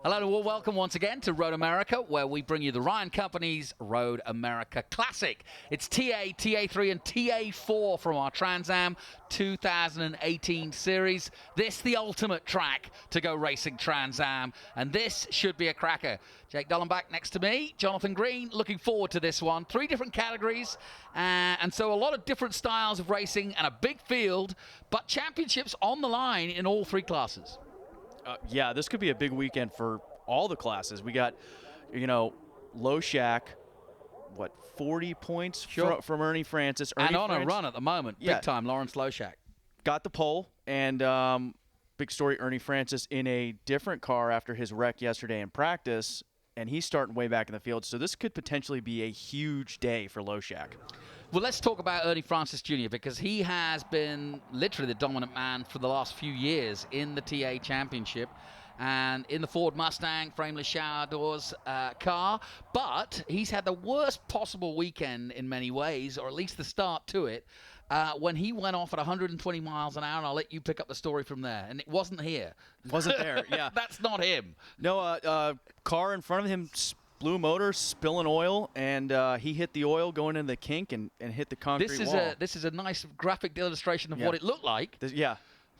Hello and welcome once again to Road America, where we bring you the Ryan Company's Road America Classic. It's TA, TA3 and TA4 from our Trans Am 2018 series. This the ultimate track to go racing Trans Am, and this should be a cracker. Jake Dollenbach next to me, Jonathan Green, looking forward to this one. 3 different categories, and so a lot of different styles of racing and a big field, but championships on the line in all 3 classes. Yeah, this could be a big weekend for all the classes. We got, Low Shack, 40 points from Ernie Francis. And on a run at the moment, big time, Lawrence Loshak. Got the pole, and big story, Ernie Francis in a different car after his wreck yesterday in practice, and he's starting way back in the field. So this could potentially be a huge day for Low Shack. Well, let's talk about Ernie Francis Jr. because he has been literally the dominant man for the last few years in the TA Championship and in the Ford Mustang frameless shower doors car. But he's had the worst possible weekend in many ways, or at least the start to it, when he went off at 120 miles an hour, and I'll let you pick up the story from there. And it wasn't here. Wasn't there, yeah. That's not him. No, car in front of him blew motor, spilling oil, and he hit the oil going into the kink and hit the concrete wall. This is a nice graphic illustration of what it looked like.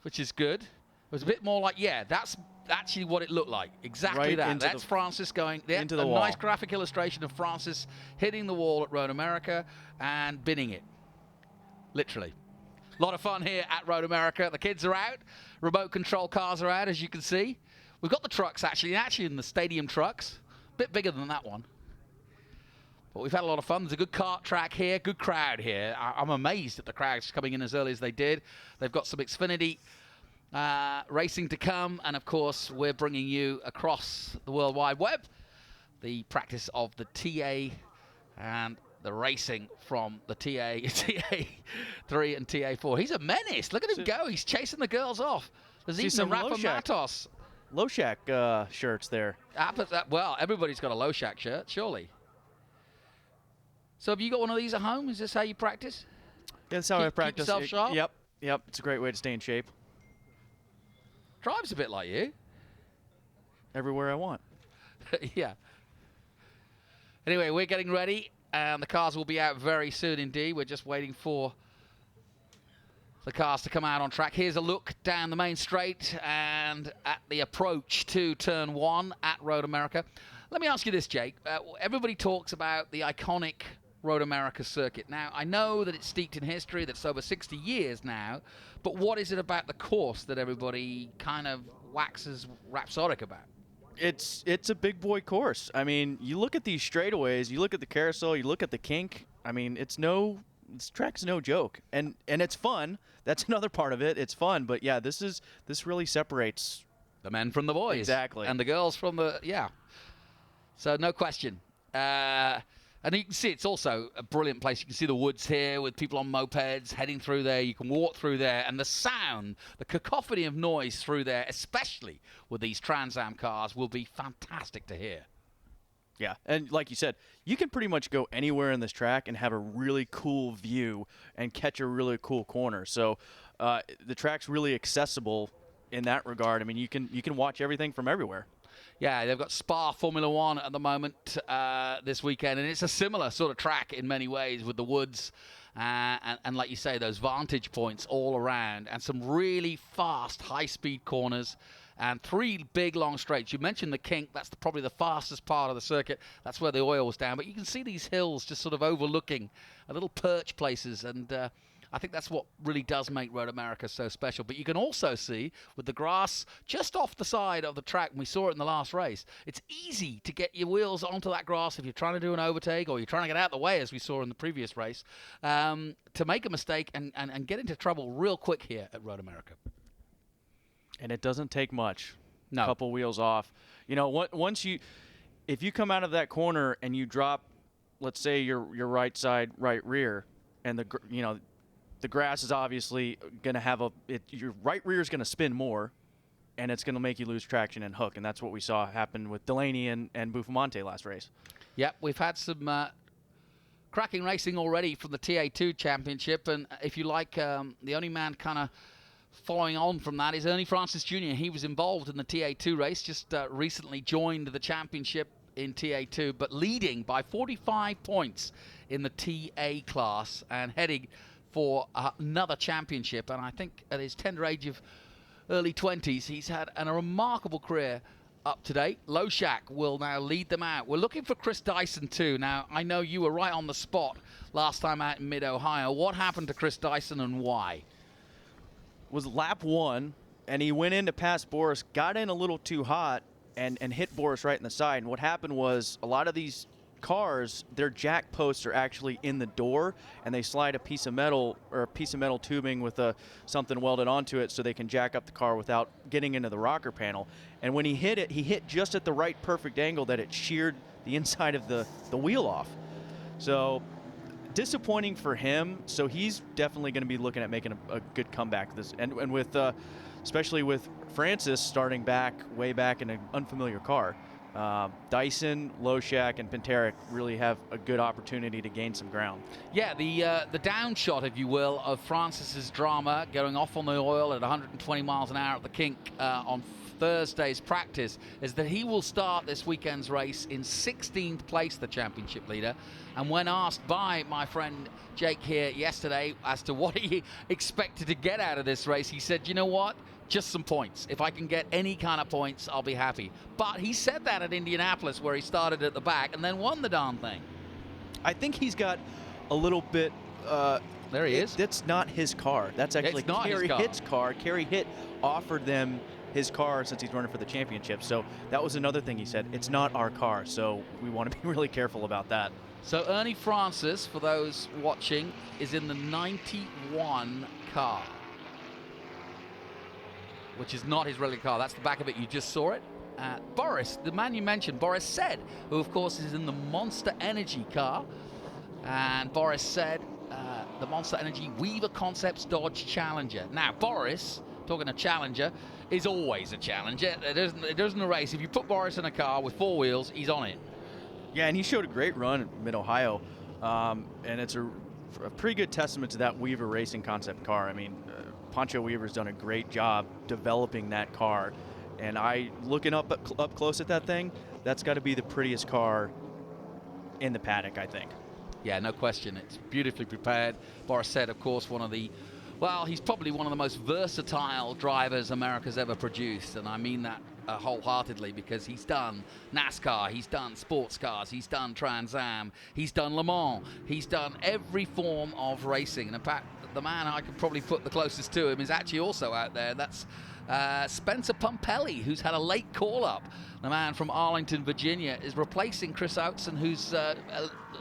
Which is good. It was a bit more like, that's actually what it looked like. Exactly that. That's Francis going into the wall. A nice graphic illustration of Francis hitting the wall at Road America and binning it. Literally. A lot of fun here at Road America. The kids are out. Remote control cars are out, as you can see. We've got the trucks actually in the stadium trucks. Bit bigger than that one, but we've had a lot of fun. There's a good kart track here, good crowd here. I'm amazed at the crowds coming in as early as they did. They've got some Xfinity racing to come, and of course we're bringing you across the World Wide Web the practice of the TA and the racing from the TA3 and TA4. He's a menace. Look at him go. He's chasing the girls off. There's even a Rafa Matos Low Shack shirts there. Well, everybody's got a Low Shack shirt, surely. So have you got one of these at home? Is this how you practice? Yeah, that's how I practice. Keep yourself sharp? Yep. It's a great way to stay in shape. Drives a bit like you. Everywhere I want. Yeah. Anyway, we're getting ready, and the cars will be out very soon indeed. We're just waiting for the cars to come out on track. Here's a look down the main straight and at the approach to turn 1 at Road America. Let me ask you this, Jake. Everybody talks about the iconic Road America circuit. Now, I know that it's steeped in history, that's over 60 years now, but what is it about the course that everybody kind of waxes rhapsodic about? It's a big boy course. I mean, you look at these straightaways, you look at the carousel, you look at the kink. I mean, this track's no joke, and it's fun. That's another part of it. It's fun, but yeah, this really separates the men from the boys, exactly, and the girls from the So no question. And you can see it's also a brilliant place. You can see the woods here with people on mopeds heading through there. You can walk through there, and the sound, the cacophony of noise through there, especially with these Trans Am cars, will be fantastic to hear. Yeah, and like you said, you can pretty much go anywhere in this track and have a really cool view and catch a really cool corner. So the track's really accessible in that regard. I mean, you can watch everything from everywhere. Yeah, they've got Spa Formula One at the moment this weekend, and it's a similar sort of track in many ways with the woods and like you say, those vantage points all around and some really fast, high-speed corners. And 3 big long straights. You mentioned the kink. That's probably the fastest part of the circuit. That's where the oil was down. But you can see these hills just sort of overlooking little perch places. And I think that's what really does make Road America so special. But you can also see with the grass just off the side of the track, and we saw it in the last race, it's easy to get your wheels onto that grass if you're trying to do an overtake or you're trying to get out of the way, as we saw in the previous race, to make a mistake and get into trouble real quick here at Road America. And it doesn't take much. No. A couple wheels off. If you come out of that corner and you drop, let's say your right side, right rear, and the grass is obviously going to have your right rear is going to spin more, and it's going to make you lose traction and hook, and that's what we saw happen with Delaney and Bufamonte last race. Yep, we've had some cracking racing already from the TA2 Championship, and if you like, the only man kind of following on from that is Ernie Francis Jr. He was involved in the TA2 race, just recently joined the championship in TA2, but leading by 45 points in the TA class and heading for another championship. And I think at his tender age of early 20s, he's had a remarkable career up to date. Loshak will now lead them out. We're looking for Chris Dyson too. Now, I know you were right on the spot last time out in Mid-Ohio. What happened to Chris Dyson and why? Was lap 1, and he went in to pass Boris, got in a little too hot, and hit Boris right in the side. And what happened was a lot of these cars, their jack posts are actually in the door, and they slide a piece of metal or a piece of metal tubing with something welded onto it so they can jack up the car without getting into the rocker panel. And when he hit it, he hit just at the right perfect angle that it sheared the inside of the wheel off. So disappointing for him. So he's definitely going to be looking at making a good comeback. And with especially with Francis starting way back in an unfamiliar car. Dyson, Loshak, and Pinteric really have a good opportunity to gain some ground. Yeah, the down shot, if you will, of Francis's drama going off on the oil at 120 miles an hour at the kink on Thursday's practice is that he will start this weekend's race in 16th place, the championship leader. And when asked by my friend Jake here yesterday as to what he expected to get out of this race, he said, you know what? Just some points. If I can get any kind of points, I'll be happy. But he said that at Indianapolis, where he started at the back and then won the darn thing. I think he's got a little bit... there he is. That's not his car. That's actually Kerry Hitt's car. Kerry Hitt offered them his car since he's running for the championship. So that was another thing he said. It's not our car, so we want to be really careful about that. So Ernie Francis, for those watching, is in the 91 car, which is not his rally car. That's the back of it. You just saw it. Boris, the man you mentioned, Boris Said, who of course is in the Monster Energy car. And Boris Said, the Monster Energy Weaver Concepts Dodge Challenger. Now, Boris, talking a Challenger, is always a Challenger. It isn't a race. If you put Boris in a car with 4 wheels, he's on it. Yeah, and he showed a great run at Mid-Ohio. And it's a pretty good testament to that Weaver Racing Concept car. I mean, Pancho Weaver's done a great job developing that car, and looking up close at that thing, that's got to be the prettiest car in the paddock, I think. Yeah, no question. It's beautifully prepared. Boris Said, of course, he's probably one of the most versatile drivers America's ever produced, and I mean that wholeheartedly, because he's done NASCAR, he's done sports cars, he's done Trans Am, he's done Le Mans, he's done every form of racing. And in fact, the man I could probably put the closest to him is actually also out there. That's Spencer Pumpelly, who's had a late call-up. The man from Arlington, Virginia, is replacing Chris Oateson, who's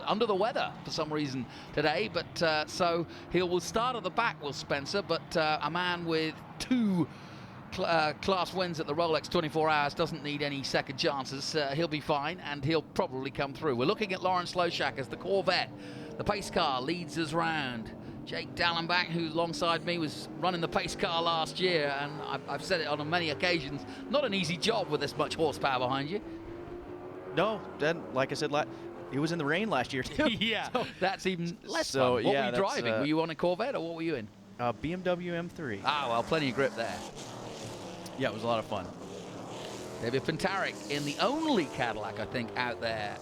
under the weather for some reason today. But so he will start at the back with Spencer, but a man with 2 class wins at the Rolex 24 Hours doesn't need any second chances. He'll be fine, and he'll probably come through. We're looking at Lawrence Loshak as the Corvette. The pace car leads us round. Jake Dallenbach, who alongside me was running the pace car last year, and I've said it on many occasions, not an easy job with this much horsepower behind you. No, then, like I said, he was in the rain last year too. Yeah, so, that's even less fun. What were you driving? Were you on a Corvette, or what were you in? BMW M3. Ah, well, plenty of grip there. Yeah, it was a lot of fun. David Pinteric in the only Cadillac, I think, out there.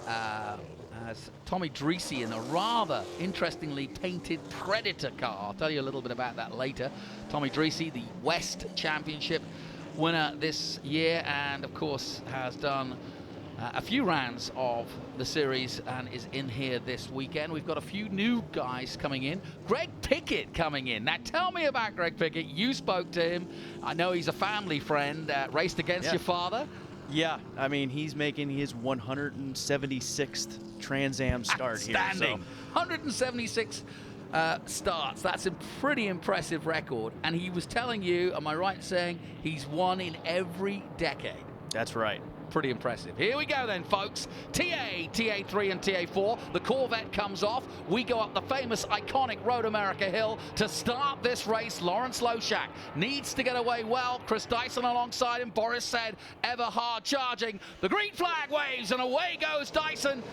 As Tommy Dreese in a rather interestingly painted Predator car. I'll tell you a little bit about that later. Tommy Dreese, the West Championship winner this year, and of course has done a few rounds of the series and is in here this weekend. We've got a few new guys coming in. Greg Pickett coming in. Now tell me about Greg Pickett. You spoke to him. I know he's a family friend. Raced against your father. Yeah, I mean, he's making his 176th Trans Am start here. Outstanding. 176 starts. That's a pretty impressive record. And he was telling you, am I right in saying, he's won in every decade? That's right. Pretty impressive. Here we go then, folks. TA3 and TA4. The Corvette comes off. We go up the famous, iconic Road America Hill to start this race. Lawrence Loshak needs to get away well. Chris Dyson alongside him. Boris Said, ever hard charging. The green flag waves and away goes Dyson.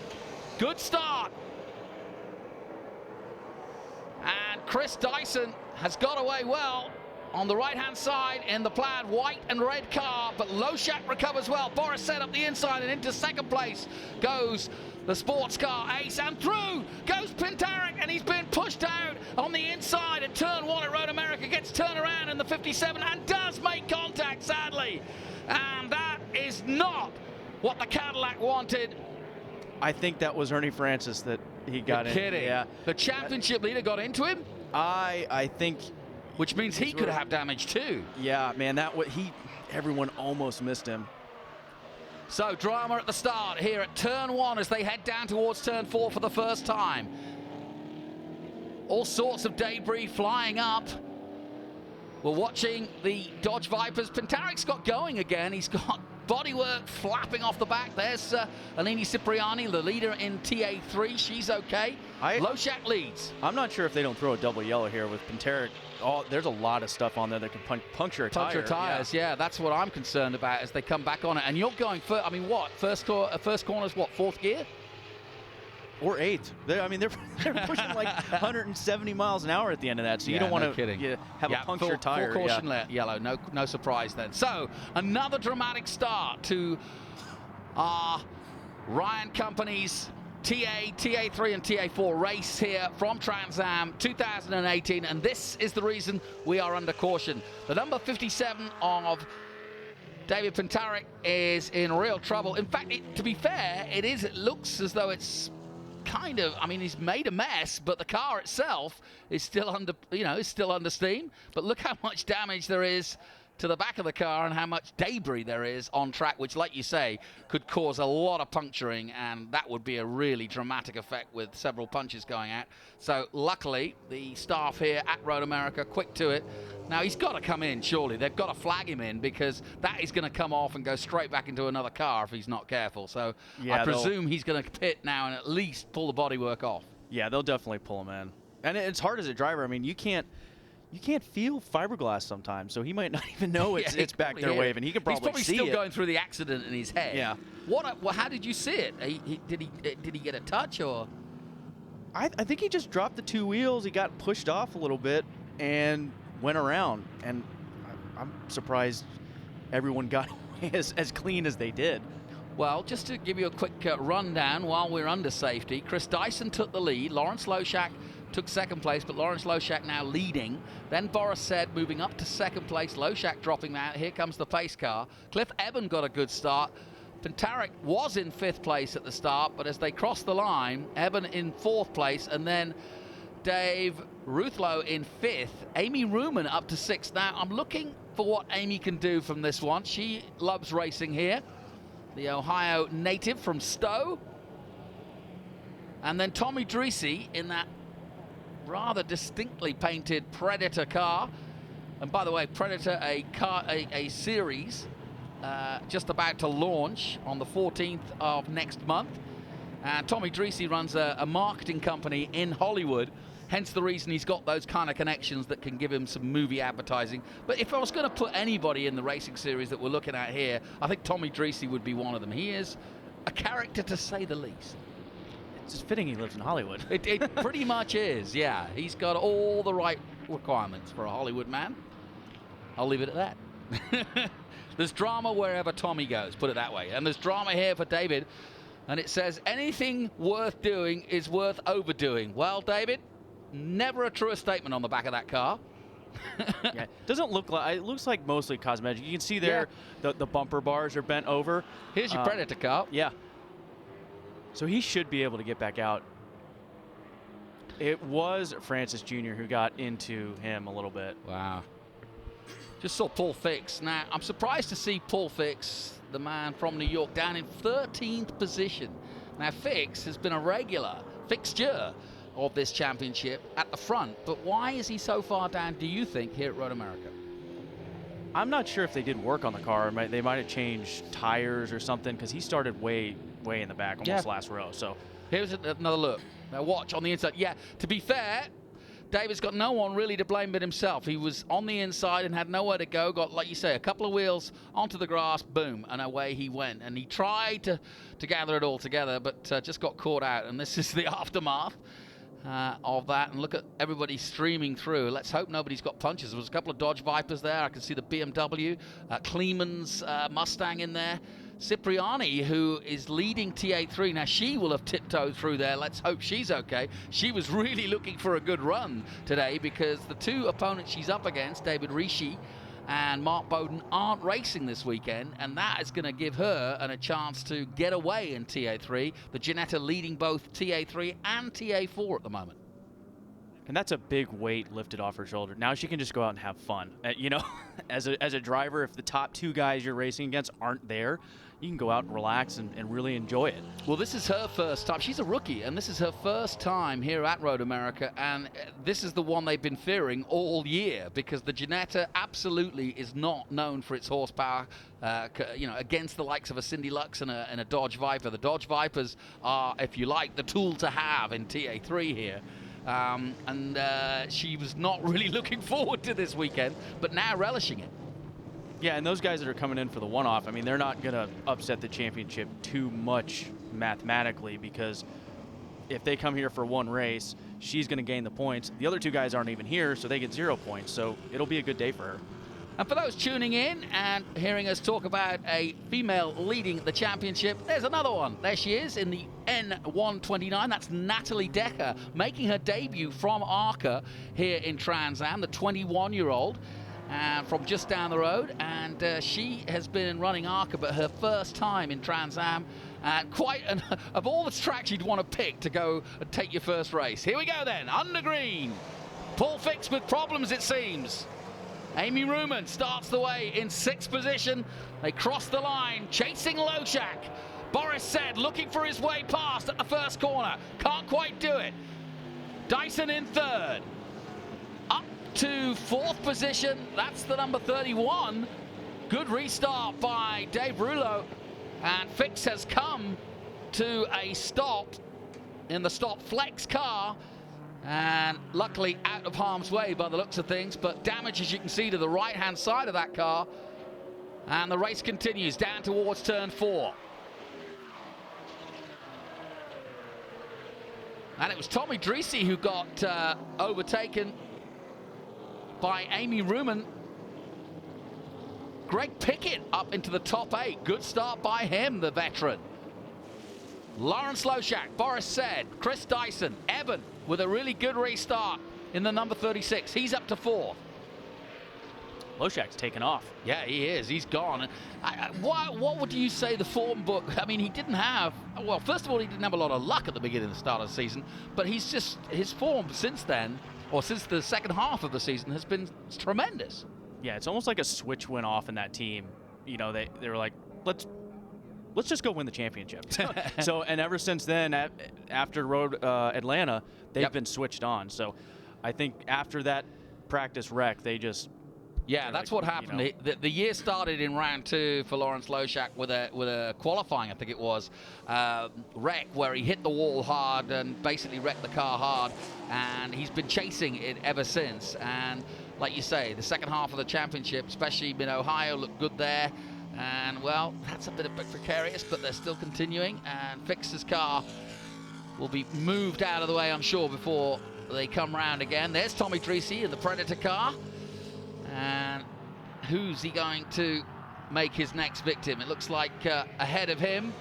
Good start. And Chris Dyson has got away well. on the right-hand side in the plaid white and red car, but Loshak recovers well. Boris set up the inside, and into second place goes the sports car ace, and through goes Pintarik, and he's been pushed out on the inside at turn 1 at Road America, gets turned around in the 57 and does make contact, sadly. And that is not what the Cadillac wanted. I think that was Ernie Francis that he got in. You're kidding. Yeah. The championship leader got into him? I think... Which means he could have damage too. Yeah, man, everyone almost missed him. So drama at the start here at turn 1 as they head down towards turn 4 for the first time. All sorts of debris flying up. We're watching the Dodge Vipers. Pintarik's got going again. He's got bodywork flapping off the back. There's Alini Cipriani, the leader in TA3. She's okay. Loshak leads. I'm not sure if they don't throw a double yellow here with Pintarik. There's a lot of stuff on there that can puncture a tire. Puncture tires, yeah. That's what I'm concerned about as they come back on it. And you're going for, I mean, what? First corner's what, 4th gear? Or 8th. They're pushing like 170 miles an hour at the end of that, so you don't want to have a punctured tire. Full caution yellow, no surprise then. So another dramatic start to our Ryan Company's TA3 and TA4 race here from Trans Am 2018, and this is the reason we are under caution. The number 57 of David Pintarik is in real trouble. In fact, to be fair, it looks as though it's kind of, I mean, he's made a mess, but the car itself is still under steam. But look how much damage there is to the back of the car and how much debris there is on track, which, like you say, could cause a lot of puncturing, and that would be a really dramatic effect with several punches going out. So luckily, the staff here at Road America, quick to it. Now, he's got to come in, surely. They've got to flag him in, because that is going to come off and go straight back into another car if he's not careful. So yeah, I presume he's going to pit now and at least pull the bodywork off. Yeah, they'll definitely pull him in. And it's hard as a driver. I mean, you can't feel fiberglass sometimes, so he might not even know it's back there waving. He can probably see it. He's probably still going through the accident in his head. Yeah. How did you see it? Did he get a touch, or? I think he just dropped the 2 wheels. He got pushed off a little bit and went around. And I'm surprised everyone got away as clean as they did. Well, just to give you a quick rundown while we're under safety, Chris Dyson took the lead. Lawrence Loshak took second place, but Lawrence Loshak now leading. Then Boris said moving up to second place, Loshak dropping out. Here comes the pace car. Cliff Eben got a good start. Pintarik was in 5th place at the start, but as they crossed the line, Eben in 4th place, and then Dave Ruthlow in 5th. Amy Ruman up to 6th. Now, I'm looking for what Amy can do from this one. She loves racing here. The Ohio native from Stowe. And then Tommy Dreesy in that rather distinctly painted Predator car. And by the way, Predator, a series just about to launch on the 14th of next month. And Tommy Dreesy runs a marketing company in Hollywood, hence the reason he's got those kind of connections that can give him some movie advertising. But if I was going to put anybody in the racing series that we're looking at here, I think Tommy Dreesy would be one of them. He is a character, to say the least. It's just fitting he lives in Hollywood. It pretty much is, yeah. He's got all the right requirements for a Hollywood man. I'll leave it at that. There's drama wherever Tommy goes, put it that way. And there's drama here for David. And it says, anything worth doing is worth overdoing. Well, David, never a truer statement on the back of that car. Yeah, doesn't look like, it looks like mostly cosmetic. You can see there the bumper bars are bent over. Here's your Predator car. Yeah. So he should be able to get back out. It was Francis Jr. who got into him a little bit. Wow. Just saw Paul Fix. Now, I'm surprised to see Paul Fix, the man from New York, down in 13th position. Now, Fix has been a regular fixture of this championship at the front, but why is he so far down, do you think, here at Road America? I'm not sure if they did work on the car. They might have changed tires or something, because he started way in the back, almost last row. So here's another look. Now watch on the inside. Yeah, to be fair, David's got no one really to blame but himself. He was on the inside and had nowhere to go. Got, like you say, a couple of wheels onto the grass, boom, and away he went. And he tried to gather it all together, but just got caught out. And this is the aftermath. of that, and look at everybody streaming through. Let's hope nobody's got punches. There was a couple of Dodge Vipers there. I can see the BMW, Kleeman's Mustang in there. Cipriani, who is leading TA3. Now, she will have tiptoed through there. Let's hope she's okay. She was really looking for a good run today because the two opponents she's up against, David Rishi and Mark Bowden, aren't racing this weekend, and that is going to give her a chance to get away in TA3. The Ginetta leading both TA3 and TA4 at the moment. And that's a big weight lifted off her shoulder. Now she can just go out and have fun. You know, as a driver, if the top two guys you're racing against aren't there, you can go out and relax and really enjoy it. Well, this is her first time. She's a rookie, and this is her first time here at Road America, and this is the one they've been fearing all year because the Ginetta absolutely is not known for its horsepower, you know, against the likes of a Cindy Lux and a Dodge Viper. The Dodge Vipers are, if you like, the tool to have in TA3 here. She was not really looking forward to this weekend, but now relishing it. Yeah, and those guys that are coming in for the one-off, I mean, they're not going to upset the championship too much mathematically because if they come here for one race, she's going to gain the points. The other two guys aren't even here, so they get 0 points, so it'll be a good day for her. And for those tuning in and hearing us talk about a female leading the championship, there's another one. There she is in the N129. That's Natalie Decker, making her debut from ARCA here in Trans Am, the 21-year-old. From just down the road, and she has been running ARCA, but her first time in Trans Am, of all the tracks you'd want to pick to go and take your first race. Here we go then, under green. Paul Fix with problems, it seems. Amy Ruman starts the way in 6th position. They cross the line, chasing Loshak. Boris Said looking for his way past at the first corner. Can't quite do it. Dyson in 3rd. Up to 4th position, that's the number 31. Good restart by Dave Rouleau, and Fix has come to a stop in the stop flex car, and luckily out of harm's way by the looks of things, but damage, as you can see, to the right hand side of that car, and the race continues down towards turn 4. And it was Tommy Dreesy who got overtaken by Amy Ruman. Greg Pickett up into the top 8. Good start by him, the veteran. Lawrence Loshak, Boris Said, Chris Dyson, Evan with a really good restart in the number 36. He's up to 4th. Loshak's taken off. Yeah, he is. He's gone. What would you say the form book? I mean, he didn't have, well, first of all, he didn't have a lot of luck at the beginning of the start of the season, but he's just, his form since then, or since the second half of the season, has been tremendous. Yeah, it's almost like a switch went off in that team. You know, they were like, let's just go win the championship. So, and ever since then, after Road Atlanta, they've been switched on. So I think after that practice wreck, they just... Yeah, that's what happened. You know. The year started in round 2 for Lawrence Loshak with a qualifying, I think it was, wreck where he hit the wall hard and basically wrecked the car hard, and he's been chasing it ever since. And like you say, the second half of the championship, especially in Ohio, looked good there. And well, that's a bit precarious, but they're still continuing. And Fix's car will be moved out of the way, I'm sure, before they come round again. There's Tommy Dreesy in the Predator car. And who's he going to make his next victim? It looks like ahead of him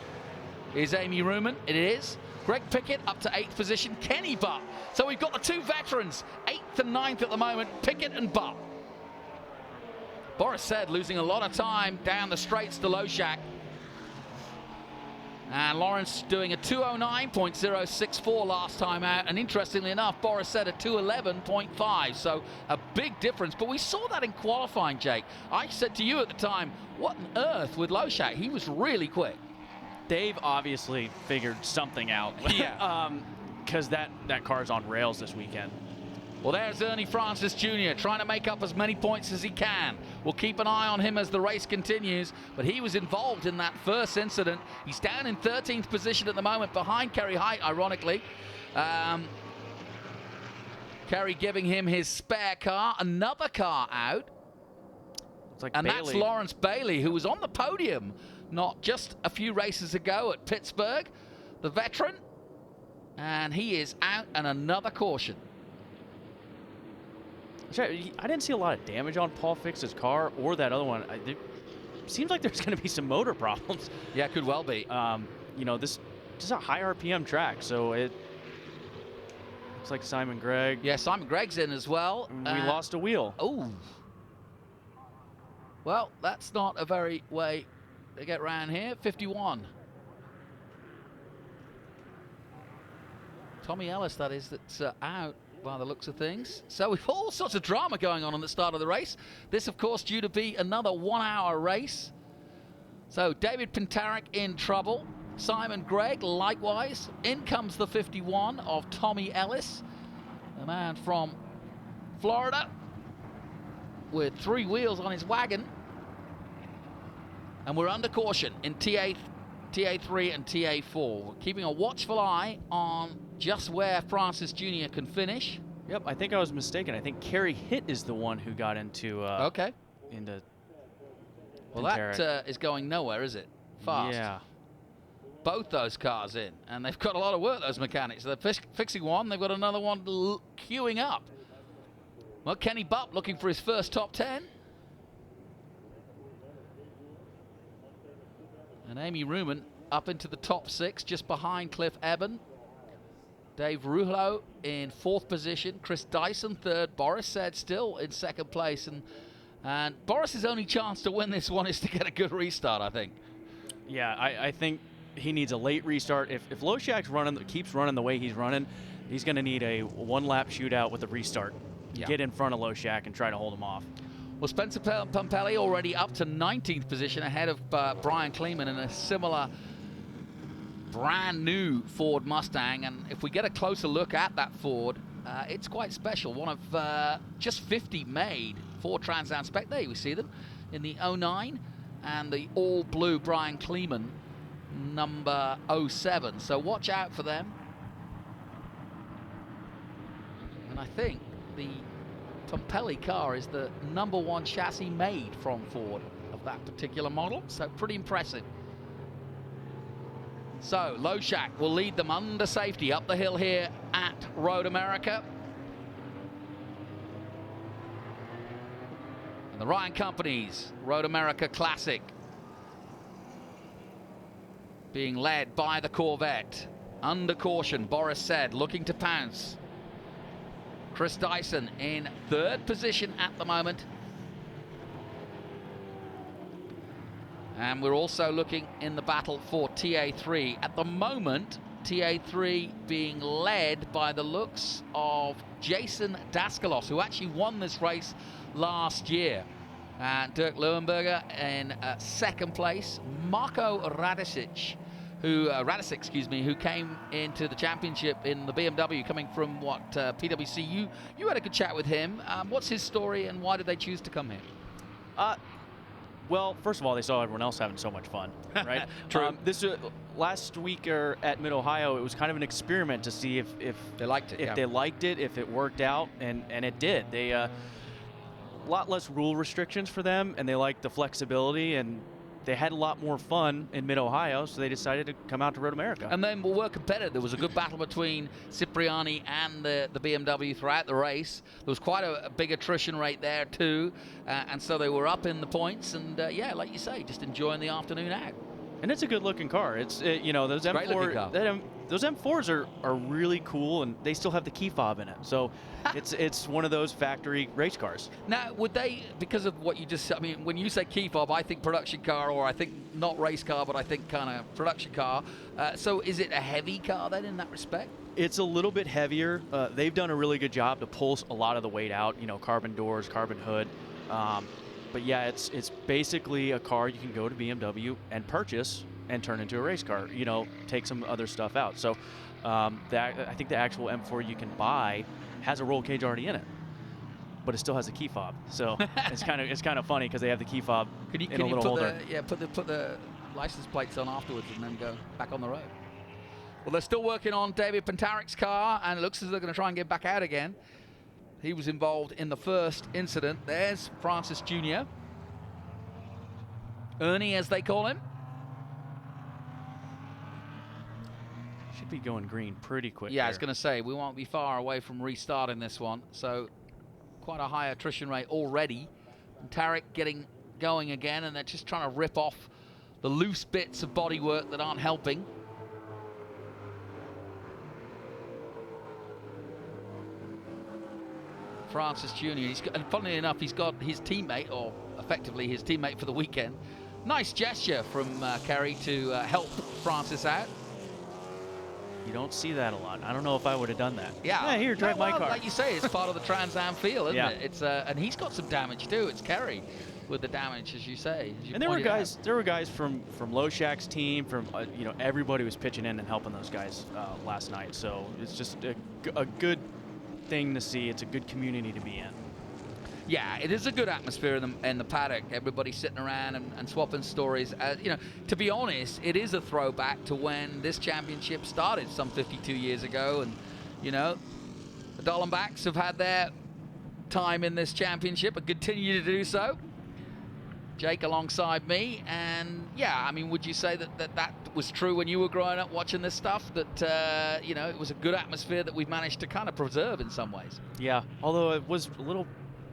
is Amy Ruman. It is. Greg Pickett up to 8th position. Kenny Butt. So we've got the two veterans, 8th and 9th at the moment, Pickett and Butt. Boris Said losing a lot of time down the straights to Loshak. And Lawrence doing a 209.064 last time out. And interestingly enough, Boris Said a 211.5. So a big difference. But we saw that in qualifying, Jake. I said to you at the time, what on earth with Loshak? He was really quick. Dave obviously figured something out. Yeah. Because that car's on rails this weekend. Well, there's Ernie Francis Jr. trying to make up as many points as he can. We'll keep an eye on him as the race continues, but he was involved in that first incident. He's down in 13th position at the moment, behind Kerry Height, ironically. Kerry giving him his spare car, another car out. And Bailey. That's Lawrence Bailey, who was on the podium not just a few races ago at Pittsburgh, the veteran. And he is out, and another caution. I didn't see a lot of damage on Paul Fix's car or that other one. It seems like there's going to be some motor problems. Yeah, could well be. You know, this is a high RPM track, so it looks like Simon Gregg. Yeah, Simon Gregg's in as well. We lost a wheel. Oh. Well, that's not a very way to get around here. 51. Tommy Ellis, that is, that's out by the looks of things. So we've all sorts of drama going on the start of the race. This, of course, due to be another 1-hour race. So David Pintarek in trouble. Simon Gregg, likewise. In comes the 51 of Tommy Ellis, the man from Florida, with 3 wheels on his wagon. And we're under caution in TA3 and TA4. We're keeping a watchful eye on just where Francis Jr. can finish. Yep, I think I was mistaken. I think Kerry Hitt is the one who got into into well, that is going nowhere, is it? Fast. Yeah. Both those cars in, and they've got a lot of work, those mechanics. They're fixing one, they've got another one queuing up. Well, Kenny Bupp looking for his first top 10. And Amy Ruman up into the top 6, just behind Cliff Eben. Dave Ruhlo in 4th position. Chris Dyson 3rd. Boris Said still in 2nd place. And Boris's only chance to win this one is to get a good restart, I think. Yeah, I think he needs a late restart. If Loshak's keeps running the way he's running, he's going to need a 1-lap shootout with a restart. Yeah. Get in front of Loshak and try to hold him off. Well, Spencer Pumpelly already up to 19th position ahead of Brian Kleeman in a similar brand new Ford Mustang. And if we get a closer look at that Ford, it's quite special. One of just 50 made Ford Trans Am Spec. There we see them in the 09 and the all-blue Brian Kleeman number 07. So watch out for them. And I think the Pumpelly car is the number 1 chassis made from Ford of that particular model, so pretty impressive. So Loshak will lead them under safety up the hill here at Road America. And the Ryan Company's Road America Classic being led by the Corvette. Under caution, Boris Said looking to pounce. Chris Dyson in 3rd position at the moment. And we're also looking in the battle for TA3. At the moment, TA3 being led by the looks of Jason Daskalos, who actually won this race last year. And Dirk Leuenberger in 2nd place. Marko Radicic, who came into the championship in the BMW, coming from PwC. You had a good chat with him. What's his story, and why did they choose to come here? Well, first of all, they saw everyone else having so much fun, right? True. This last week at Mid-Ohio, it was kind of an experiment to see if they liked it. They liked it, if it worked out, and it did. They a lot less rule restrictions for them, and they liked the flexibility, and they had a lot more fun in Mid-Ohio, so they decided to come out to Road America. And then we'll work competitive. There was a good battle between Cipriani and the BMW throughout the race. There was quite a big attrition rate there too, and so they were up in the points. And yeah, like you say, just enjoying the afternoon out. And it's a good-looking car. Those M4, those M4s are really cool, and they still have the key fob in it. So it's one of those factory race cars. Now, would they, because of what you just said, I mean, when you say key fob, I think production car, or I think not race car, but I think kind of production car. So is it a heavy car then in that respect? It's a little bit heavier. They've done a really good job to pull a lot of the weight out, carbon doors, carbon hood. But yeah, it's basically a car you can go to BMW and purchase and turn into a race car, take some other stuff out. So I think the actual M4 you can buy has a roll cage already in it, but it still has a key fob. So it's kind of funny because they have the key fob in a little holder. Put the license plates on afterwards and then go back on the road. Well, they're still working on David Pintarek's car, and it looks as though they're going to try and get back out again. He was involved in the first incident. There's Francis Jr. Ernie, as they call him. Should be going green pretty quick. Yeah, I was going to say, we won't be far away from restarting this one. So quite a high attrition rate already. And Tarek getting going again, and they're just trying to rip off the loose bits of bodywork that aren't helping. Francis Jr., and funnily enough, he's got his teammate, or effectively his teammate for the weekend. Nice gesture from Kerry to help Francis out. You don't see that a lot. I don't know if I would have done that. Yeah, here, drive my car. Like you say, it's part of the Trans Am feel, isn't yeah. it? It's and he's got some damage too. It's Kerry with the damage, as you say. And there were guys from Loshak's team, from you know, everybody was pitching in and helping those guys last night. So it's just a good thing to see. It's a good community to be in. Yeah, it is a good atmosphere in the paddock. Everybody sitting around and swapping stories. You know, to be honest, it is a throwback to when this championship started some 52 years ago. And, you know, the Dollenbachs have had their time in this championship and continue to do so. Jake alongside me. And, yeah, I mean, would you say that was true when you were growing up watching this stuff? That, you know, it was a good atmosphere that we've managed to kind of preserve in some ways? Yeah, although it was a little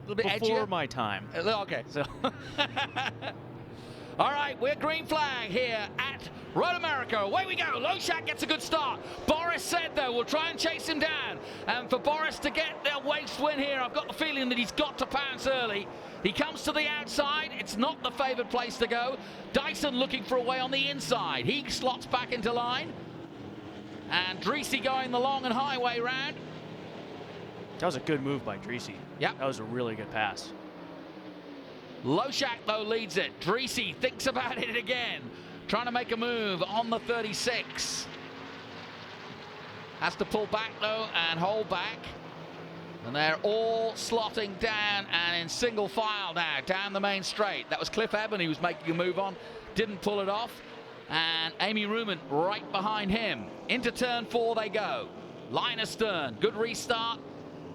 bit before edgier? My time. Okay. So. All right, we're green flag here at Road America. Away we go. Loshak gets a good start. Boris said, though, we'll try and chase him down. And for Boris to get the waste win here, I've got the feeling that he's got to pounce early. He comes to the outside. It's not the favored place to go. Dyson looking for a way on the inside. He slots back into line. And Dreesy going the long and highway round. That was a good move by Dreesy. Yep. That was a really good pass. Loshak, though, leads it. Dreesy thinks about it again. Trying to make a move on the 36. Has to pull back, though, and hold back. And they're all slotting down and in single file now, down the main straight. That was Cliff Eben he was making a move on. Didn't pull it off. And Amy Ruman right behind him. Into turn 4 they go. Line astern. Good restart.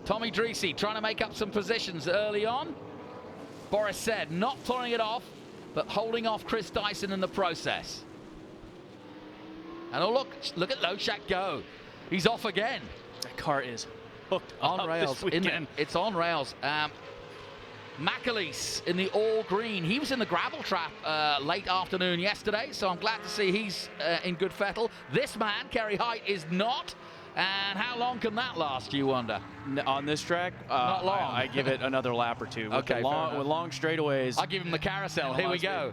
Tommy Dreesy trying to make up some positions early on. Boris said not pulling it off, but holding off Chris Dyson in the process. And oh, look at Loshak go. He's off again. That car is hooked on rails. It's on rails. McAleese in the all green. He was in the gravel trap late afternoon yesterday, so I'm glad to see he's in good fettle. This man, Kerry Height, is not. And how long can that last, you wonder? On this track? Not long. I give it another lap or two. Okay, with long straightaways. I'll give him the carousel. Here we go.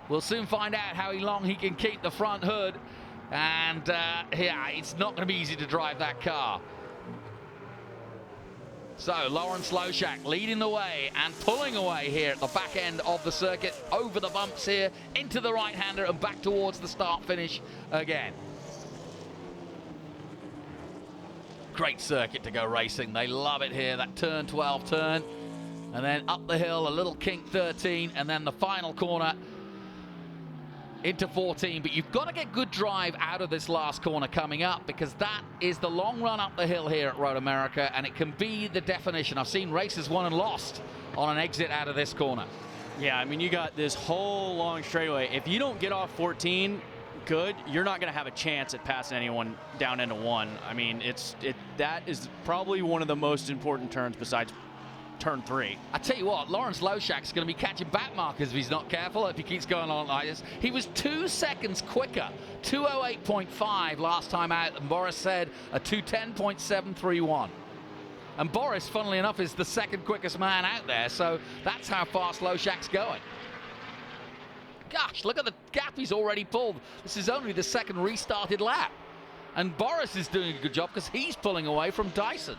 We'll soon find out how long he can keep the front hood. And, yeah, it's not going to be easy to drive that car. So, Lawrence Loshak leading the way and pulling away here at the back end of the circuit, over the bumps here, into the right-hander and back towards the start-finish again. Great circuit to go racing. They love it here, that turn 12 turn. And then up the hill, a little kink 13, and then the final corner into 14. But you've got to get good drive out of this last corner coming up, because that is the long run up the hill here at Road America, and it can be the definition. I've seen races won and lost on an exit out of this corner. Yeah, I mean, you got this whole long straightaway. If you don't get off 14 good, you're not going to have a chance at passing anyone down into 1. I mean, that is probably one of the most important turns besides turn 3. I tell you what, Lawrence Loshak's going to be catching back markers if he's not careful, if he keeps going on like this. He was 2 seconds quicker, 2:08.5 last time out, and Boris said a 2:10.731. And Boris, funnily enough, is the second quickest man out there, so that's how fast Loshak's going. Gosh, look at the gap he's already pulled. This is only the second restarted lap. And Boris is doing a good job because he's pulling away from Dyson.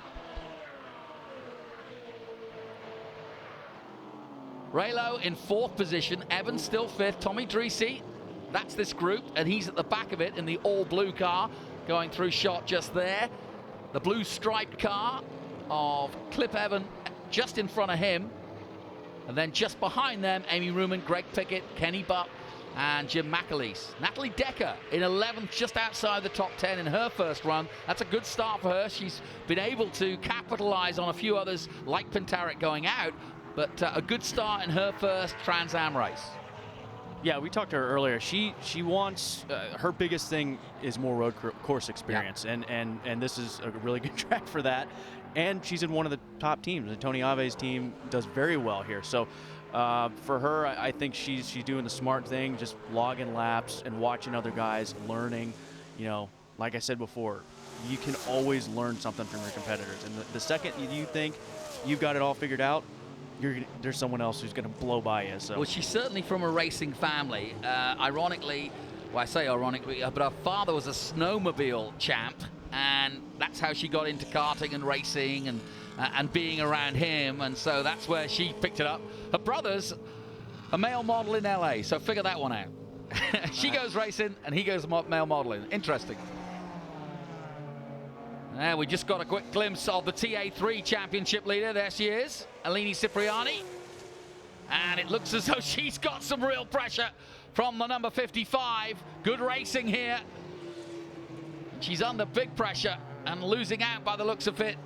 Raylo in 4th position. Evans still 5th. Tommy Dreesy, that's this group, and he's at the back of it in the all-blue car, going through shot just there. The blue striped car of Cliff Evan just in front of him. And then just behind them, Amy Ruman, Greg Pickett, Kenny Butt, and Jim McAleese. Natalie Decker in 11th, just outside the top 10 in her first run. That's a good start for her. She's been able to capitalize on a few others like Pintarek going out, but a good start in her first Trans Am race. Yeah, we talked to her earlier. She wants her biggest thing is more road course experience, and this is a really good track for that. And she's in one of the top teams. And Tony Ave's team does very well here. So for her, I think she's doing the smart thing, just logging laps and watching other guys, learning. You know, like I said before, you can always learn something from your competitors. And the second you think you've got it all figured out, there's someone else who's going to blow by you. So. Well, she's certainly from a racing family. Ironically, well, I say ironically, but her father was a snowmobile champ, and that's how she got into karting and racing and being around him, and so that's where she picked it up. Her brother's a male model in LA, so figure that one out. She goes racing, and he goes male modeling. Interesting. We just got a quick glimpse of the TA3 championship leader. There she is, Alini Cipriani. And it looks as though she's got some real pressure from the number 55. Good racing here. She's under big pressure and losing out by the looks of it.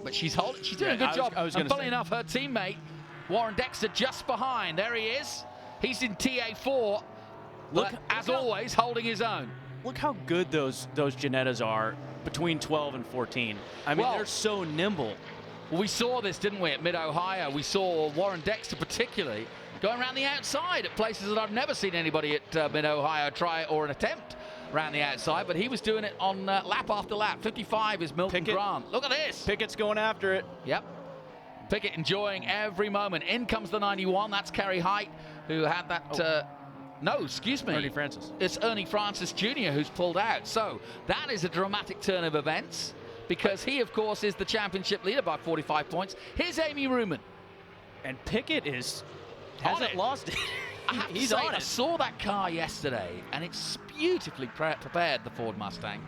But she's doing a good job. And funny enough, her teammate, Warren Dexter, just behind. There he is. He's in TA4. Look, as always, holding his own. Look how good those Janettas are between 12 and 14. I mean, they're so nimble. Well, we saw this, didn't we, at Mid-Ohio? We saw Warren Dexter particularly going around the outside at places that I've never seen anybody at Mid-Ohio try or an attempt around the outside, but he was doing it on lap after lap. 55 is Milton Grant. Look at this. Pickett's going after it. Yep. Pickett enjoying every moment. In comes the 91. That's Kerry Height, who had that... No, excuse me. Ernie Francis. It's Ernie Francis Jr. who's pulled out. So that is a dramatic turn of events because he, of course, is the championship leader by 45 points. Here's Amy Ruman. And Pickett hasn't lost it. He's on it. I saw that car yesterday, and it's beautifully prepared, the Ford Mustang.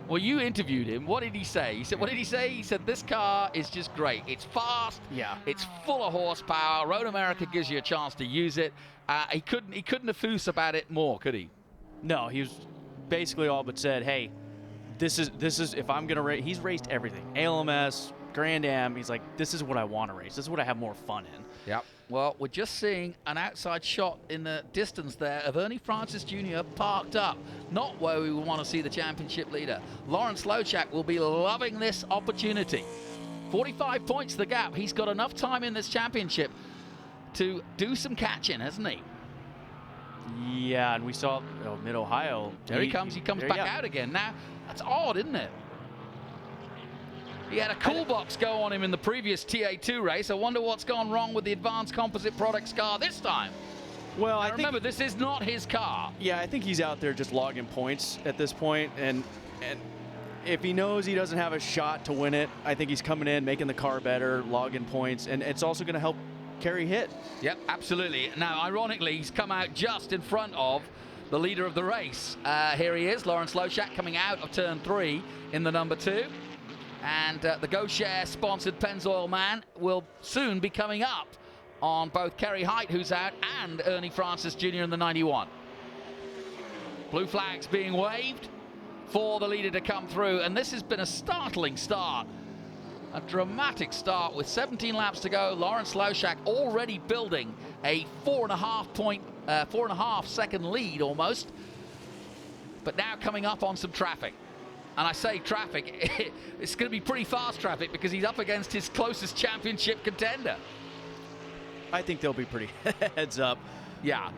Well, you interviewed him. What did he say? He said, what did he say? He said, this car is just great. It's fast. Yeah. It's full of horsepower. Road America gives you a chance to use it. He couldn't effuse about it more, could he? No, he was basically all but said, hey, this is if I'm going to race. He's raced everything. ALMS, Grand Am. He's like, this is what I want to race. This is what I have more fun in. Yep. Well, we're just seeing an outside shot in the distance there of Ernie Francis Jr. parked up. Not where we want to see the championship leader. Lawrence Lochak will be loving this opportunity. 45 points the gap. He's got enough time in this championship to do some catching, hasn't he? Yeah, and we saw Mid-Ohio. There he comes. He comes back out again. Now, that's odd, isn't it? He had a cool box go on him in the previous TA2 race. I wonder what's gone wrong with the Advanced Composite Products car this time. Well, I remember, this is not his car. Yeah, I think he's out there just logging points at this point, and if he knows he doesn't have a shot to win it, I think he's coming in, making the car better, logging points, and it's also going to help Kerry hit. Yep, absolutely. Now, ironically, he's come out just in front of the leader of the race. Here he is, Lawrence Lochak, coming out of turn 3 in the number 2. And the GoShare sponsored Pennzoil Man will soon be coming up on both Kerry Height, who's out, and Ernie Francis Jr. in the 91. Blue flags being waved for the leader to come through, and this has been a startling start. A dramatic start with 17 laps to go. Lawrence Lochak already building a 4.5 second lead almost, but now coming up on some traffic. And I say traffic, it's going to be pretty fast traffic because he's up against his closest championship contender. I think they'll be pretty heads up. Yeah,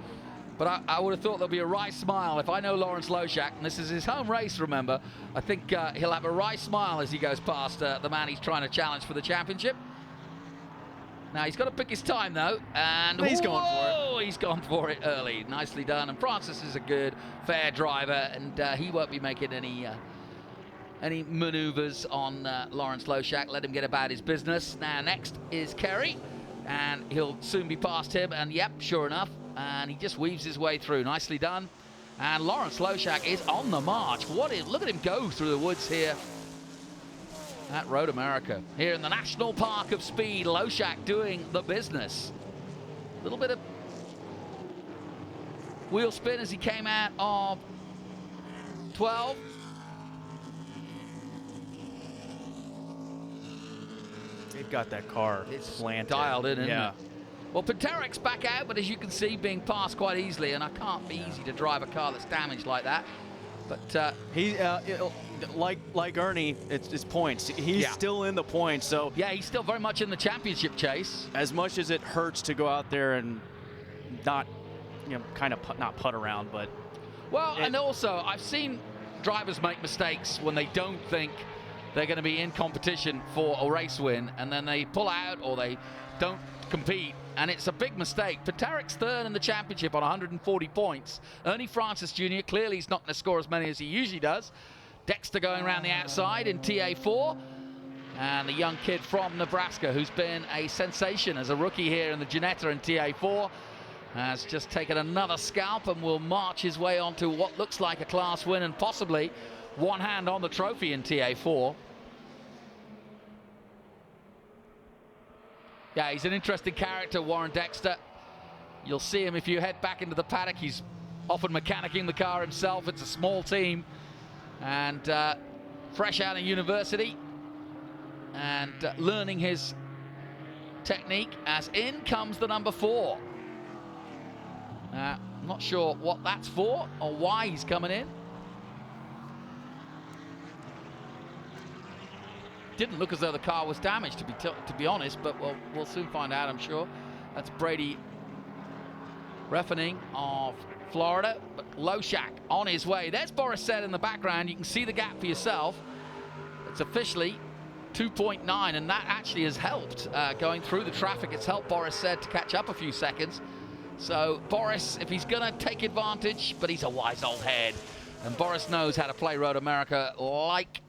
but I would have thought there'll be a wry smile. If I know Lawrence Lochak, and this is his home race, remember, I think he'll have a wry smile as he goes past the man he's trying to challenge for the championship. Now, he's got to pick his time, though, and he's going for it. He's gone for it early. Nicely done, and Francis is a good, fair driver, and he won't be making any maneuvers on Lawrence Lochak. Let him get about his business. Now, next is Kerry, and he'll soon be past him, and yep, sure enough, and he just weaves his way through. Nicely done. And Lawrence Lochak is on the march. Look at him go through the woods here at Road America. Here in the National Park of Speed, Lochak doing the business. A little bit of wheel spin as he came out of 12. they've got that car planted. Dialed in, isn't it? Well, Paterek's back out, but as you can see, being passed quite easily, and I can't be easy to drive a car that's damaged like that. But he, like Ernie, it's points. He's still in the points, so yeah, he's still very much in the championship chase. As much as it hurts to go out there and not, kind of not putt around, but and also I've seen drivers make mistakes when they don't think they're going to be in competition for a race win, and then they pull out or they don't compete, and it's a big mistake. Paterek's third in the championship on 140 points. Ernie Francis Jr., clearly he's not going to score as many as he usually does. Dexter going around the outside in TA4. And the young kid from Nebraska, who's been a sensation as a rookie here in the Ginetta in TA4, has just taken another scalp and will march his way on to what looks like a class win and possibly one hand on the trophy in TA4. Yeah, he's an interesting character, Warren Dexter. You'll see him if you head back into the paddock. He's often mechanicking the car himself. It's a small team. And fresh out of university and learning his technique as in comes the number 4. I'm not sure what that's for or why he's coming in. Didn't look as though the car was damaged, to be honest, but we'll soon find out, I'm sure. That's Brady Refening of Florida, but Loshak on his way. There's Boris Said in the background. You can see the gap for yourself. It's officially 2.9, and that actually has helped going through the traffic. It's helped Boris Said to catch up a few seconds. So Boris, if he's going to take advantage, but he's a wise old head, and Boris knows how to play Road America like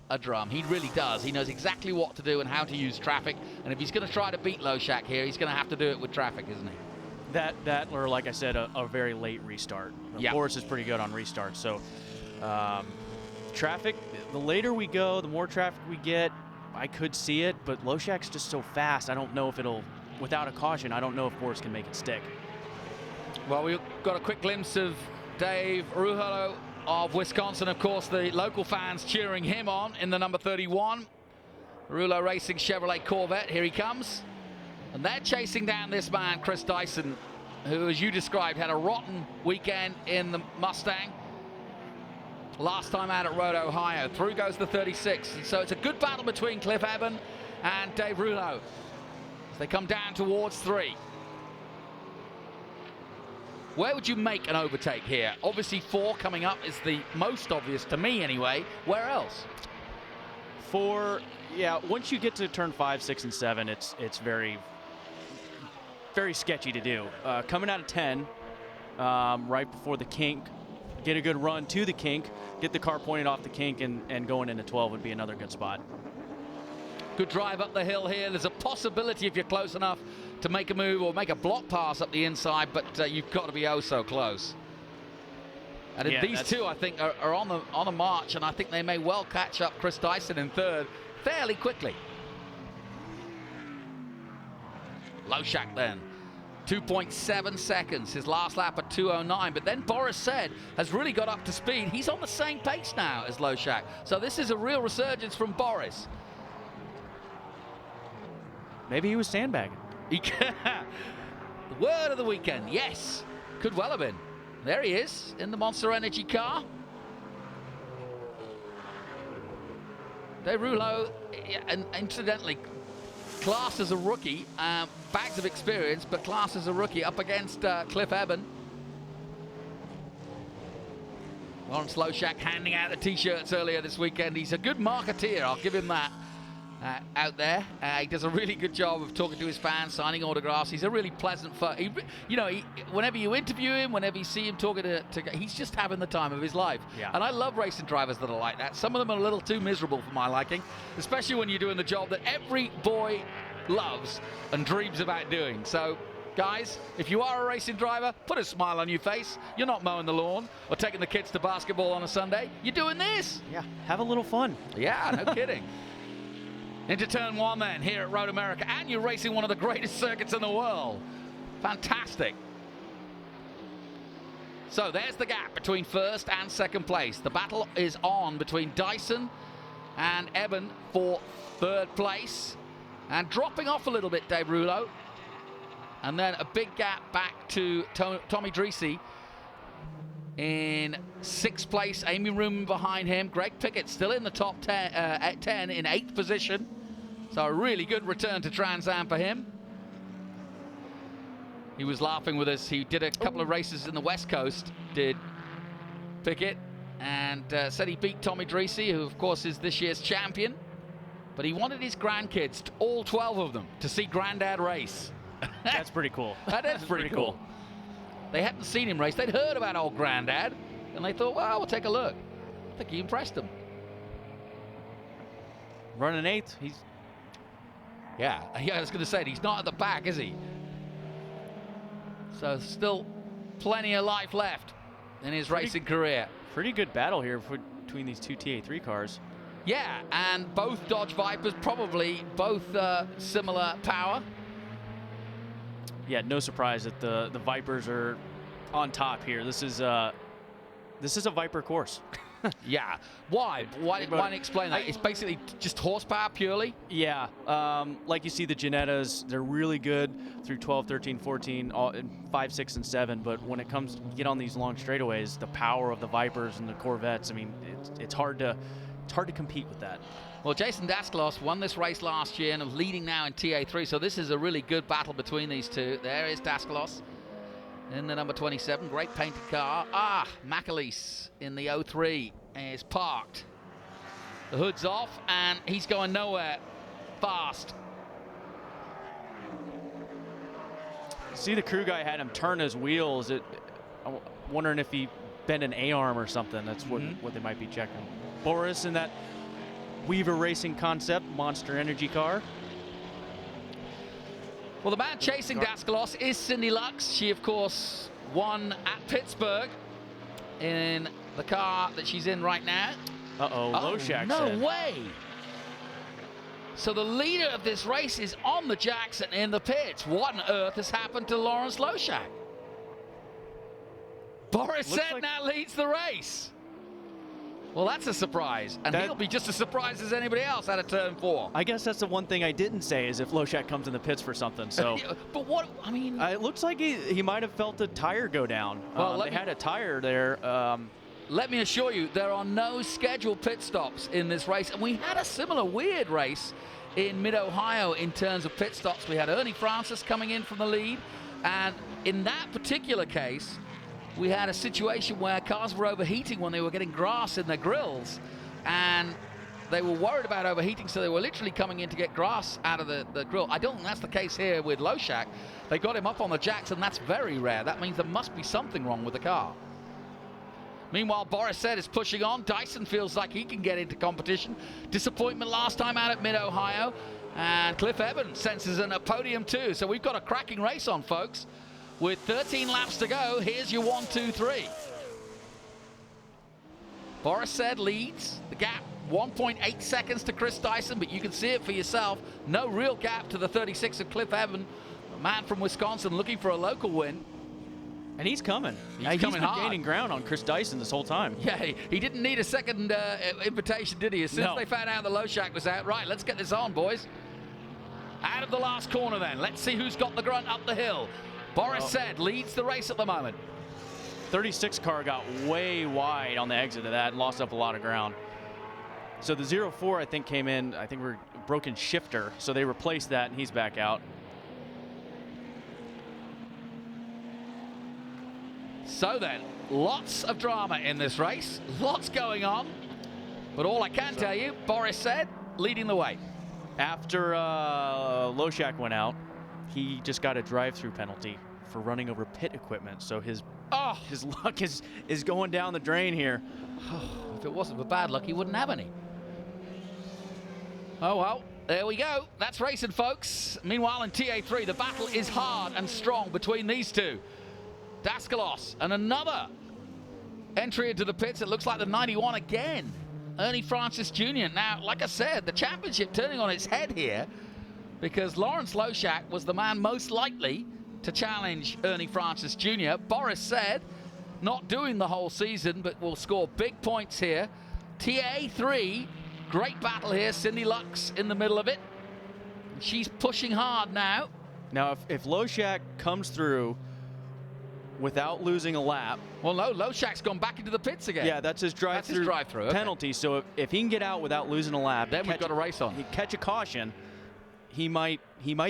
a drum. He really does. He knows exactly what to do and how to use traffic, and if he's going to try to beat Loshak here, he's going to have to do it with traffic, isn't he? That or like I said, a very late restart. Boris is pretty good on restarts. So traffic, the later we go, the more traffic we get. I could see it, but Loshak's just so fast. I don't know if it'll, without a caution, I don't know if Boris can make it stick. Well, we've got a quick glimpse of Dave Ruholo of Wisconsin. Of course, the local fans cheering him on in the number 31. Rulo Racing Chevrolet Corvette. Here he comes. And they're chasing down this man, Chris Dyson, who, as you described, had a rotten weekend in the Mustang. Last time out at Road Ohio. Through goes the 36. And so it's a good battle between Cliff Eben and Dave Rulo as they come down towards 3. Where would you make an overtake here? Obviously 4 coming up is the most obvious to me anyway. Where else? 4, yeah, once you get to turn 5, 6, and 7, it's very, very sketchy to do. Coming out of 10, right before the kink, get a good run to the kink, get the car pointed off the kink, and going into 12 would be another good spot. Good drive up the hill here. There's a possibility if you're close enough to make a move or make a block pass up the inside, but you've got to be oh so close. And these two, I think, are on the march, and I think they may well catch up Chris Dyson in 3rd fairly quickly. Loshak then, 2.7 seconds. His last lap at 2:09, but then Boris Said has really got up to speed. He's on the same pace now as Loshak, so this is a real resurgence from Boris. Maybe he was sandbagging. The word of the weekend, yes. Could well have been. There he is in the Monster Energy car. Dave Rulo, and incidentally, class as a rookie, bags of experience, but class as a rookie up against Cliff Eben. Lawrence Loshak handing out the T-shirts earlier this weekend. He's a good marketeer, I'll give him that. Out there, he does a really good job of talking to his fans, signing autographs. He's a really pleasant whenever you interview him, whenever you see him talking to he's just having the time of his life. Yeah. And I love racing drivers that are like that. Some of them are a little too miserable for my liking, especially when you're doing the job that every boy loves and dreams about doing. So, guys, if you are a racing driver, put a smile on your face. You're not mowing the lawn or taking the kids to basketball on a Sunday. You're doing this. Yeah, have a little fun. Yeah, no kidding. Into turn 1 then, here at Road America, and you're racing one of the greatest circuits in the world. Fantastic. So there's the gap between 1st and 2nd place. The battle is on between Dyson and Eben for 3rd place. And dropping off a little bit, Dave Rouleau. And then a big gap back to Tommy Dreese in 6th place. Amy Room behind him. Greg Pickett still in the top 10 in 8th position. So a really good return to Trans Am for him. He was laughing with us. He did a couple of races in the West Coast, did Pickett, and said he beat Tommy Dreese, who of course is this year's champion. But he wanted his grandkids, all 12 of them, to see Granddad race. That's pretty cool. That is pretty cool. They hadn't seen him race. They'd heard about old Granddad, and they thought, well, we'll take a look. I think he impressed them. Running 8th. Yeah, I was going to say, he's not at the back, is he? So still plenty of life left in his racing career. Pretty good battle here between these two TA3 cars. Yeah, and both Dodge Vipers, probably both similar power. Yeah, no surprise that the Vipers are on top here. This is a Viper course. Yeah. Why? Why explain that? It's basically just horsepower purely? Yeah. Like you see the Ginettas, they're really good through 12, 13, 14, 5, 6, and 7. But when it comes to get on these long straightaways, the power of the Vipers and the Corvettes, I mean, it's hard to compete with that. Well, Jason Daskalos won this race last year and is leading now in TA3, so this is a really good battle between these two. There is Daskalos in the number 27, great painted car. McAleese in the 03 is parked. The hood's off, and he's going nowhere fast. See, the crew guy had him turn his wheels. I'm wondering if he bent an A-arm or something. That's what they might be checking. Boris in that Weaver Racing Concept Monster Energy car. Well, the man chasing Daskalos is Cindy Lux. She, of course, won at Pittsburgh in the car that she's in right now. Loshak no said. way. So the leader of this race is on the Jackson in the pits. What on earth has happened to Lawrence Loshak? Boris said now leads the race. Well, that's a surprise, and he'll be just as surprised as anybody else out of turn 4. I guess that's the one thing I didn't say is if Loshak comes in the pits for something. So, but what I mean, it looks like he might have felt a tire go down. Well, they had a tire there. Let me assure you, there are no scheduled pit stops in this race, and we had a similar weird race in Mid-Ohio in terms of pit stops. We had Ernie Francis coming in from the lead, and in that particular case, we had a situation where cars were overheating when they were getting grass in their grills, and they were worried about overheating, so they were literally coming in to get grass out of the grill. I don't think that's the case here with Loshak. They got him up on the jacks, and that's very rare. That means there must be something wrong with the car. Meanwhile, Boris said is pushing on. Dyson feels like he can get into competition. Disappointment last time out at Mid-Ohio, and Cliff Evans senses a podium too. So we've got a cracking race on, folks. With 13 laps to go, here's your 1, 2, 3. Boris said leads. The gap, 1.8 seconds to Chris Dyson, but you can see it for yourself. No real gap to the 36 of Cliff Evans, a man from Wisconsin looking for a local win. And he's coming. He's coming been gaining ground on Chris Dyson this whole time. Yeah, he didn't need a second invitation, did he? As soon as they found out the Loshak was out, right, let's get this on, boys. Out of the last corner then. Let's see who's got the grunt up the hill. Boris said leads the race at the moment. 36 car got way wide on the exit of that and lost up a lot of ground. So the 04, I think, came in, I think we're broken shifter, so they replaced that and he's back out. So then, lots of drama in this race, lots going on, but all I can tell you, Boris said, leading the way. After Loshak went out, he just got a drive-through penalty for running over pit equipment. So his luck is going down the drain here. If it wasn't for bad luck, he wouldn't have any. Oh, well, there we go. That's racing, folks. Meanwhile, in TA3, the battle is hard and strong between these two. Daskalos and another entry into the pits. It looks like the 91 again. Ernie Francis Jr. Now, like I said, the championship turning on its head here, because Lawrence Loshak was the man most likely to challenge Ernie Francis Jr. Boris said, not doing the whole season, but will score big points here. TA3, great battle here. Cindy Lux in the middle of it. She's pushing hard now. Now, if Loshak comes through without losing a lap. Well, no, Loshak's gone back into the pits again. Yeah, that's his drive-through penalty. Okay. So if he can get out without losing a lap, then we've got a race on. He catch a caution, he might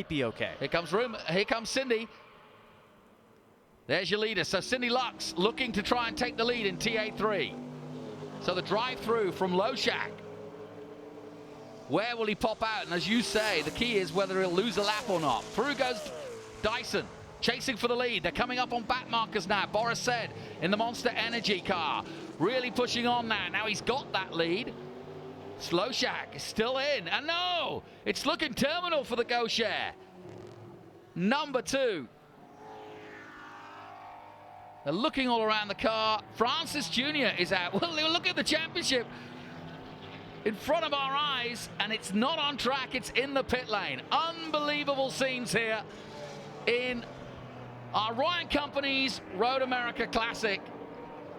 be okay. Here comes Cindy. There's your leader. So Cindy Lux looking to try and take the lead in TA3. So the drive-through from Loshak. Where will he pop out? And as you say, the key is whether he'll lose a lap or not. Through goes Dyson, chasing for the lead. They're coming up on back markers now. Boris said in the Monster Energy car. Really pushing on now. Now he's got that lead. Loshak is still in. And no, it's looking terminal for the Go Share. Number 2. They're looking all around the car. Francis Jr. is out. Well, look at the championship in front of our eyes, and it's not on track. It's in the pit lane. Unbelievable scenes here in our Ryan Company's Road America Classic.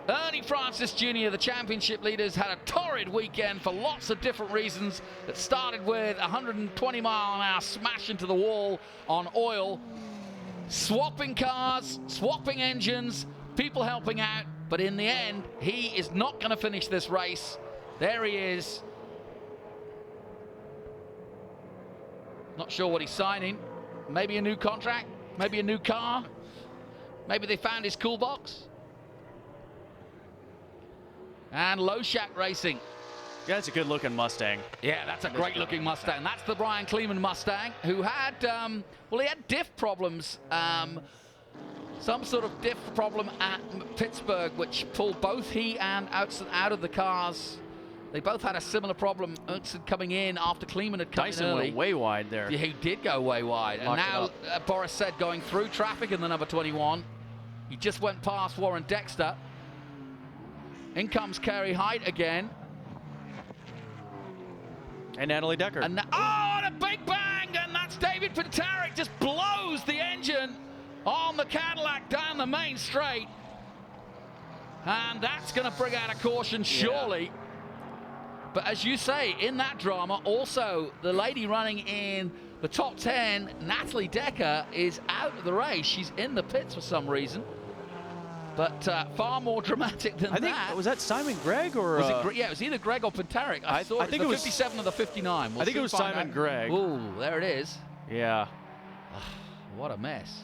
Ernie Francis Jr., the championship leaders, had a torrid weekend for lots of different reasons. That started with 120 mile an hour smash into the wall on oil, swapping cars, swapping engines, people helping out, but in the end, he is not going to finish this race. There he is. Not sure what he's signing. Maybe a new contract, maybe a new car, maybe they found his cool box. And Loshak Racing. Yeah, it's a good-looking Mustang. Yeah, that's a great-looking Mustang. That's the Brian Kleeman Mustang, who had, well, he had diff problems. Some sort of diff problem at Pittsburgh, which pulled both he and Outzen out of the cars. They both had a similar problem. Outzen coming in after Kleeman had come in early. Went way wide there. Yeah, he did go way wide. And now, Boris said, going through traffic in the number 21. He just went past Warren Dexter. In comes Kerry Hyde again. And Natalie Decker. And and a big bang! And that's David Pintaric just blows the engine on the Cadillac down the main straight. And that's going to bring out a caution, surely. Yeah. But as you say, in that drama, also the lady running in the top 10, Natalie Decker, is out of the race. She's in the pits for some reason. But far more dramatic than that. Was that Simon Gregg or? Was it, yeah, it was either Gregg or Pintaric. I think it was 57 or the 59. I think it was Simon Gregg. Ooh, there it is. Yeah. What a mess.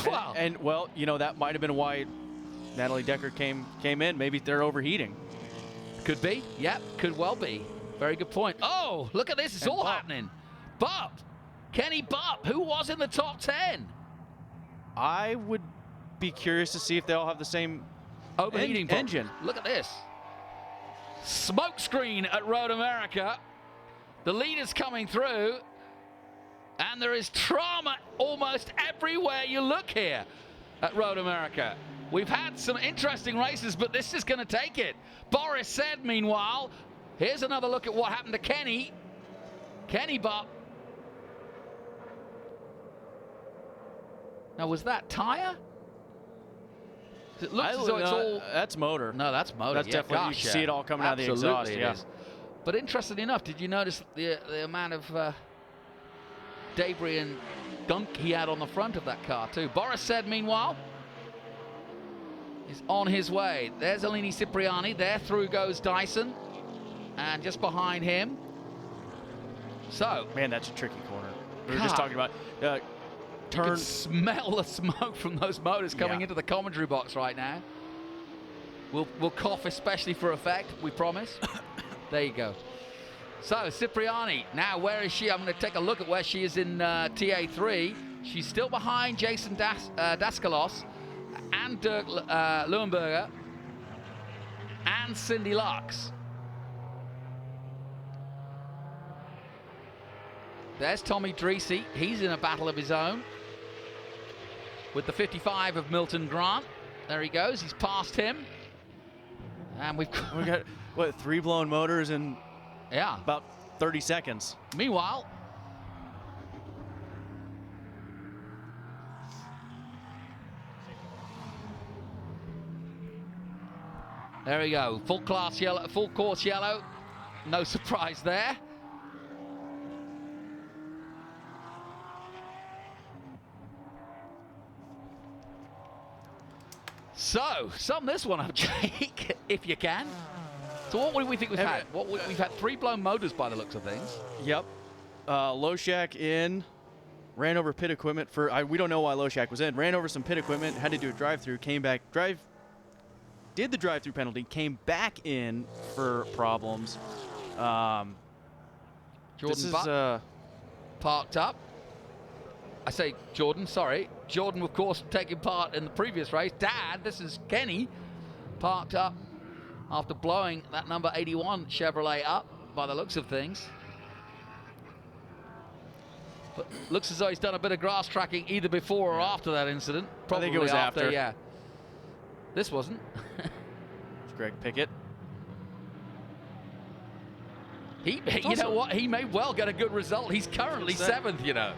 Wow. And well, you know, that might have been why Natalie Decker came in. Maybe they're overheating. Could be. Yep, could well be. Very good point. Oh, look at this. It's all happening. Bupp. Kenny Bupp, who was in the top 10. I would be curious to see if they all have the same overheating engine. Look at this. Smoke screen at Road America. The leader's coming through. And there is trauma almost everywhere you look here at Road America. We've had some interesting races, but this is going to take it. Boris said, meanwhile, here's another look at what happened to Kenny. Kenny Bupp. Now, was that tire? It looks as though it's all... That's motor. No, that's motor. That's definitely, you can see it all coming out of the exhaust. Absolutely, it is. But interestingly enough, did you notice the amount of debris and gunk he had on the front of that car, too? Boris said, meanwhile, is on his way. There's Alini Cipriani. There through goes Dyson. And just behind him. So... Man, that's a tricky corner. We were just talking about... You can smell the smoke from those motors coming into the commentary box right now. We'll cough especially for effect, we promise. There you go. So, Cipriani, now where is she? I'm going to take a look at where she is in TA3. She's still behind Jason Daskalos and Dirk Leuenberger and Cindy Lux. There's Tommy Dreesy. He's in a battle of his own with the 55 of Milton Grant. There he goes. He's past him. And we've got what, 3 blown motors in about 30 seconds. Meanwhile, there we go. Full class yellow, full course yellow. no surprise there. So, sum this one up, Jake, if you can. So what do we think we've had? We've had 3 blown motors by the looks of things. Yep. Low Shack in, ran over pit equipment for, we don't know why Low Shack was in, ran over some pit equipment, had to do a drive-through, came back, did the drive-through penalty, came back in for problems. Jordan parked up. I say Jordan, sorry. Jordan, of course, taking part in the previous race. Dad, this is Kenny, parked up after blowing that number 81 Chevrolet up by the looks of things. But looks as though he's done a bit of grass tracking either before or after that incident. Probably I think it was after. Yeah. This wasn't. It's Greg Pickett. You know what? He may well get a good result. He's currently 7th, you know.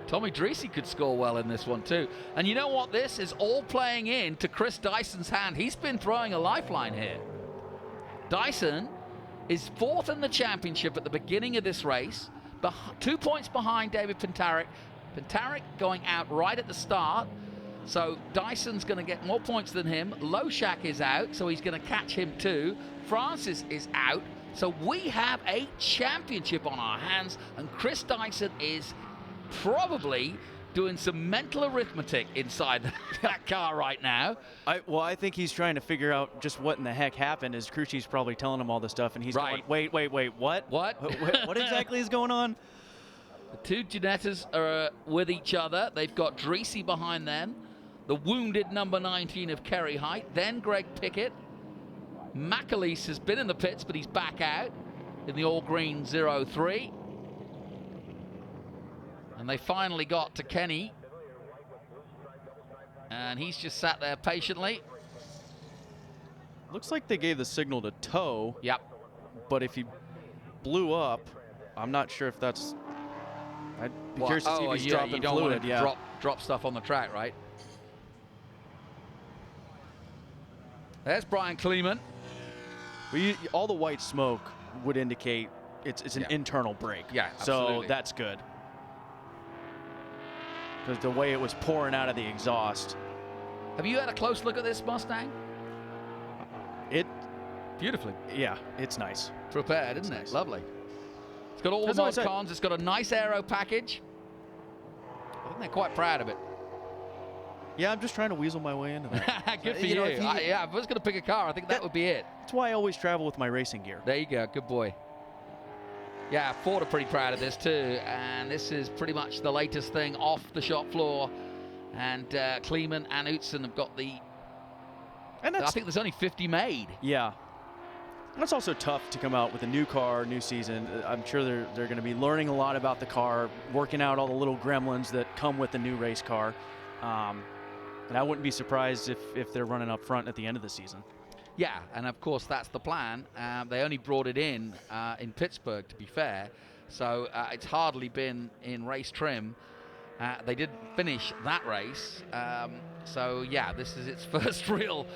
Tommy Dreesy could score well in this one too. And you know what? This is all playing in to Chris Dyson's hand. He's been throwing a lifeline here. Dyson is 4th in the championship at the beginning of this race, 2 points behind David Pintarik. Pintarik going out right at the start, so Dyson's going to get more points than him. Low Shack is out, so he's going to catch him too. Francis is out, so we have a championship on our hands, and Chris Dyson is probably doing some mental arithmetic inside that car right now. I think he's trying to figure out just what in the heck happened. As crew chief's probably telling him all this stuff, and he's going, wait, what? What exactly is going on? The 2 Ginettas are with each other. They've got Dreesy behind them. The wounded number 19 of Kerry Height. Then Greg Pickett. McAleese has been in the pits, but he's back out in the all-green 03. And they finally got to Kenny. And he's just sat there patiently. Looks like they gave the signal to tow. Yep. But if he blew up, I'm not sure if that's... I'd be curious to see if he's dropping fluid. Drop stuff on the track, right? There's Brian Kleeman. Well, all the white smoke would indicate it's an internal break. Yeah, absolutely. So that's good. Because the way it was pouring out of the exhaust. Have you had a close look at this Mustang? Beautifully. Yeah, it's nice. Prepared, isn't it? Lovely. It's got all the mod cons. It's got a nice aero package. I think they're quite proud of it. Yeah, I'm just trying to weasel my way into that. Good for you. If I was going to pick a car, I think that would be it. That's why I always travel with my racing gear. There you go. Good boy. Yeah, Ford are pretty proud of this too. And this is pretty much the latest thing off the shop floor. And Kleeman and Utzon have got the... And I think there's only 50 made. Yeah. And it's also tough to come out with a new car, new season. I'm sure they're going to be learning a lot about the car, working out all the little gremlins that come with the new race car. And I wouldn't be surprised if they're running up front at the end of the season. Yeah, and of course that's the plan. They only brought it in Pittsburgh, to be fair. So it's hardly been in race trim. They did finish that race. So yeah, this is its first real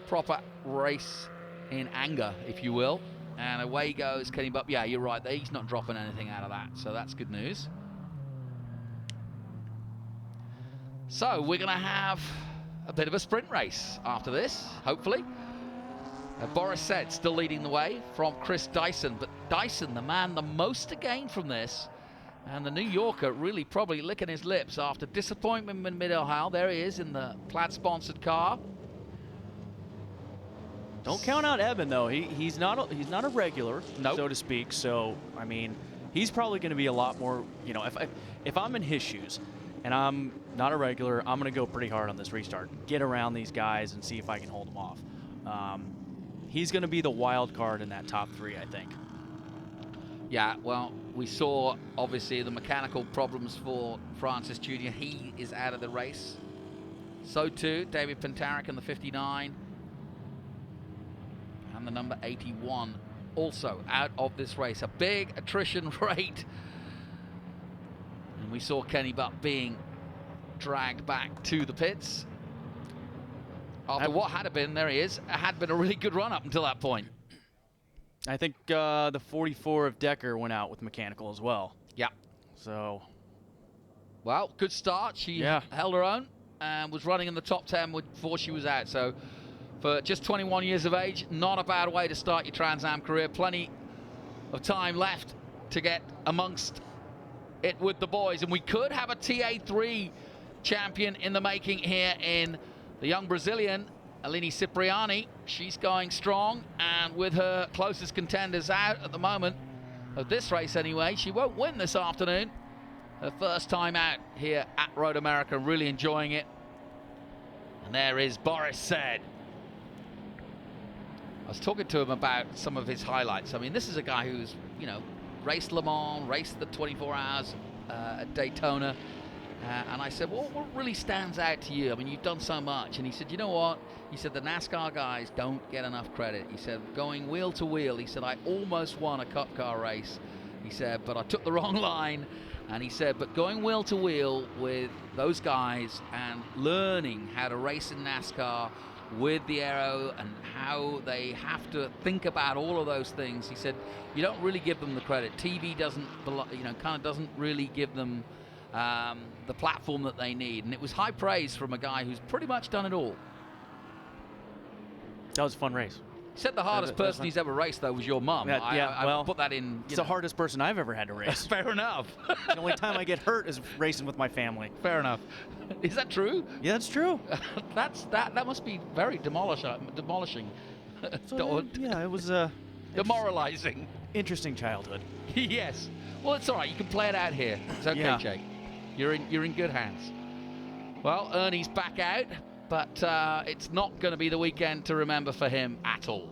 proper race in anger, if you will. And away goes Kenny Bupp. Yeah, you're right. He's not dropping anything out of that. So that's good news. So we're going to have a bit of a sprint race after this, hopefully. Boris said still leading the way from Chris Dyson. But Dyson, the man the most to gain from this. And the New Yorker really probably licking his lips after disappointment in Mid-Ohio. There he is in the Plaid-sponsored car. Don't count out Evan though. He's not a regular, so to speak. So I mean, he's probably going to be a lot more. You know, if I'm in his shoes, and I'm not a regular, I'm going to go pretty hard on this restart. Get around these guys and see if I can hold them off. He's going to be the wild card in that top 3, I think. Yeah, well, we saw obviously the mechanical problems for Francis Jr. He is out of the race. So too David Pintarik in the 59. And the number 81 also out of this race. A big attrition rate. And we saw Kenny Bupp being dragged back to the pits. After what had been, there he is, had been a really good run up until that point. I think the 44 of Decker went out with mechanical as well. Yeah. So. Well, good start. She held her own and was running in the top 10 before she was out. So for just 21 years of age, not a bad way to start your Trans Am career. Plenty of time left to get amongst it with the boys. And we could have a TA3 champion in the making here in the young Brazilian, Aline Cipriani. She's going strong, and with her closest contenders out at the moment of this race anyway, she won't win this afternoon. Her first time out here at Road America, really enjoying it. And there is Boris Said. I was talking to him about some of his highlights. I mean, this is a guy who's, you know, raced Le Mans, raced the 24 hours at Daytona. And I said, well, what really stands out to you? I mean, you've done so much. And he said, you know what? He said, the NASCAR guys don't get enough credit. He said, going wheel to wheel, he said, I almost won a Cup car race. He said, but I took the wrong line. And he said, but going wheel to wheel with those guys and learning how to race in NASCAR with the aero and how they have to think about all of those things, he said, you don't really give them the credit. TV doesn't, you know, kind of doesn't really give them the platform that they need. And it was high praise from a guy who's pretty much done it all. That was a fun race. He said the hardest person he's ever raced, though, was your mum. Well, put that in. It's the hardest person I've ever had to race. Fair enough. The only time I get hurt is racing with my family. Fair enough. Is that true? Yeah, that's true. that must be very demolishing. So, yeah, it was demoralizing. Interesting childhood. Yes. Well, it's all right. You can play it out here. It's okay, Jake. You're in good hands. Well, Ernie's back out, but it's not going to be the weekend to remember for him at all.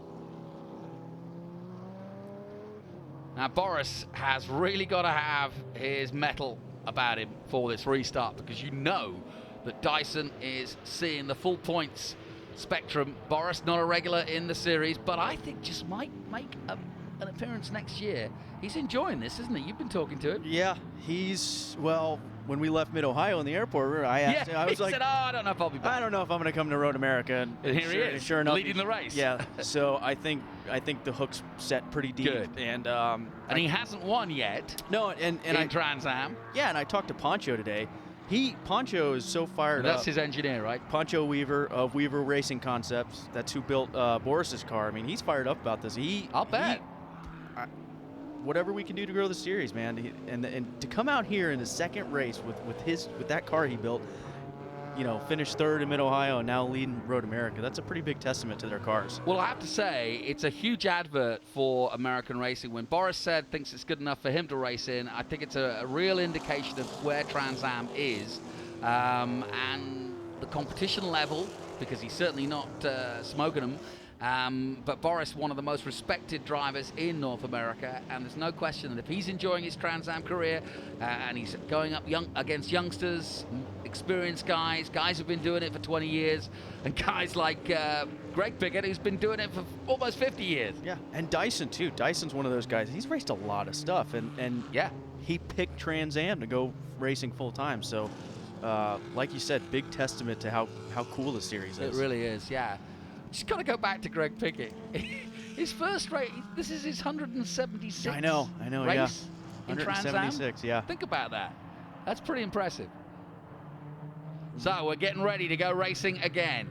Now, Boris has really got to have his mettle about him for this restart, because you know that Dyson is seeing the full points spectrum. Boris, not a regular in the series, but I think just might make an appearance next year. He's enjoying this, isn't he? You've been talking to him. Yeah, well, when we left Mid-Ohio in the airport, I asked him, I was like, said, I don't know if I'll be back. I don't know if I'm going to come to Road America. And here he is, sure enough, leading the race. Yeah, so I think the hook's set pretty deep. Good. And he hasn't won yet. No, and in Trans Am. Yeah, and I talked to Poncho today. Poncho is so fired up. That's his engineer, right? Poncho Weaver of Weaver Racing Concepts. That's who built Boris's car. I mean, he's fired up about this. I'll bet. Whatever we can do to grow the series, man, and to come out here in the second race with that car he built, you know, finished third in Mid-Ohio and now leading Road America. That's a pretty big testament to their cars. Well, I have to say, it's a huge advert for American racing. When Boris Said thinks it's good enough for him to race in, I think it's a real indication of where Trans Am is and the competition level, because he's certainly not smoking them. But Boris, one of the most respected drivers in North America, and there's no question that if he's enjoying his Trans Am career and he's going up against youngsters, experienced guys who've been doing it for 20 years, and guys like Greg Pickett, who's been doing it for almost 50 years. Yeah, and Dyson too. Dyson's one of those guys. He's raced a lot of stuff, and yeah, he picked Trans Am to go racing full time. So, like you said, big testament to how cool the series is. It really is, yeah. Just got to go back to Greg Pickett. His first race, this is his 176 I know, race in Trans Am. 176, yeah. Think about that. That's pretty impressive. So we're getting ready to go racing again.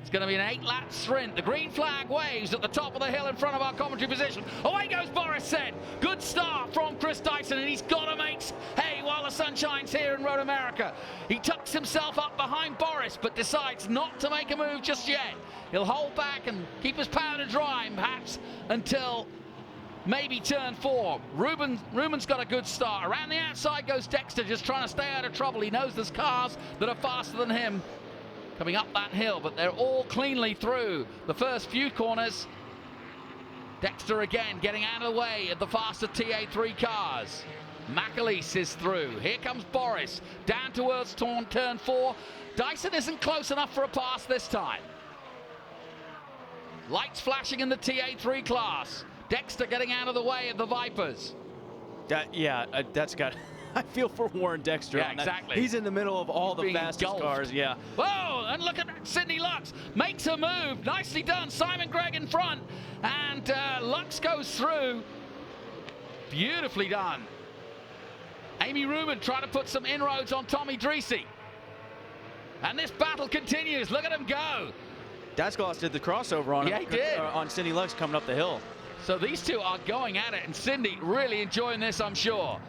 It's going to be an 8-lap sprint. The green flag waves at the top of the hill in front of our commentary position. Away goes Boris Said. Good start from Chris Dyson, and he's got to make hay while the sun shines here in Road America. He tucks himself up behind Boris, but decides not to make a move just yet. He'll hold back and keep his powder dry, perhaps, until maybe turn 4. Ruben's got a good start. Around the outside goes Dexter, just trying to stay out of trouble. He knows there's cars that are faster than him coming up that hill, but they're all cleanly through the first few corners. Dexter again getting out of the way of the faster TA3 cars. McAleese is through. Here comes Boris down towards turn 4. Dyson isn't close enough for a pass this time. Lights flashing in the TA3 class. Dexter getting out of the way of the Vipers. That's got I feel for Warren Dexter. Yeah, exactly. He's in the middle of all the fastest cars. Yeah. Whoa, and look at Sydney Lux. Makes a move. Nicely done. Simon Gregg in front. And Lux goes through. Beautifully done. Amy Rubin trying to put some inroads on Tommy Dreese. And this battle continues. Look at him go. Dascalos did the crossover on him. Yeah, he did. On Cindy Lux coming up the hill. So these two are going at it, and Cindy really enjoying this, I'm sure.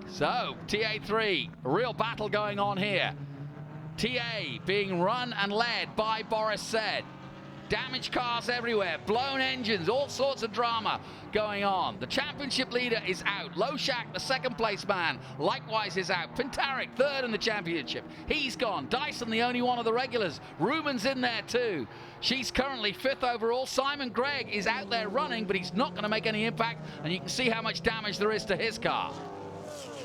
So, TA3, a real battle going on here. TA being run and led by Boris Said. Damaged cars everywhere, blown engines, all sorts of drama going on. The championship leader is out. Loshak, the second place man, likewise is out. Pintarik, third in the championship. He's gone. Dyson, the only one of the regulars. Rubin's in there too. She's currently 5th overall. Simon Gregg is out there running, but he's not going to make any impact, and you can see how much damage there is to his car.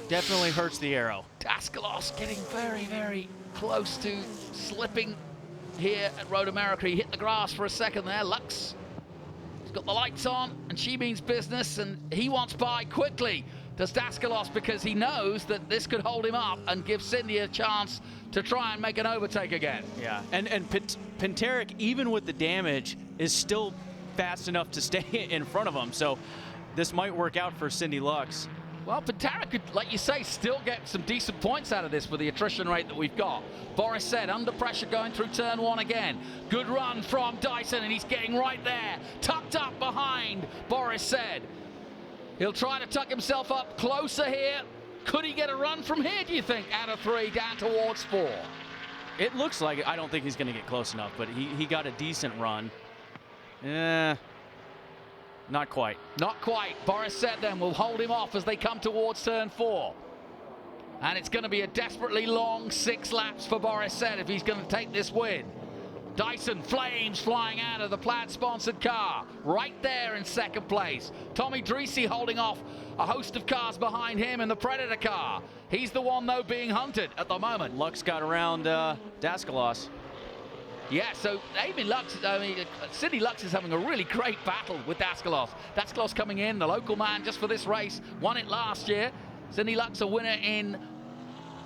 Definitely hurts the aero. Dascalos getting very, very close to slipping here at Road America. He hit the grass for a second there. Lux has got the lights on, and she means business, and he wants by quickly. Does Dascalos, because he knows that this could hold him up and give Cindy a chance to try and make an overtake again. Yeah, and Pintarik, even with the damage, is still fast enough to stay in front of him, so this might work out for Cindy Lux. Well, Pintarik could, like you say, still get some decent points out of this with the attrition rate that we've got. Boris Said under pressure going through turn 1 again. Good run from Dyson, and he's getting right there. Tucked up behind Boris Said. He'll try to tuck himself up closer here. Could he get a run from here, do you think, out of 3 down towards 4? It looks like it. I don't think he's going to get close enough, but he got a decent run. Not quite. Not quite. Boris Said then will hold him off as they come towards turn 4. And it's going to be a desperately long 6 laps for Boris Said if he's going to take this win. Dyson flames flying out of the Plaid-sponsored car. Right there in 2nd place. Tommy Dreese holding off a host of cars behind him in the Predator car. He's the one, though, being hunted at the moment. Lux got around Dascalos. Yeah, so Cindy Lux is having a really great battle with Dascalos. Dascalos coming in, the local man just for this race, won it last year. Cindy Lux a winner in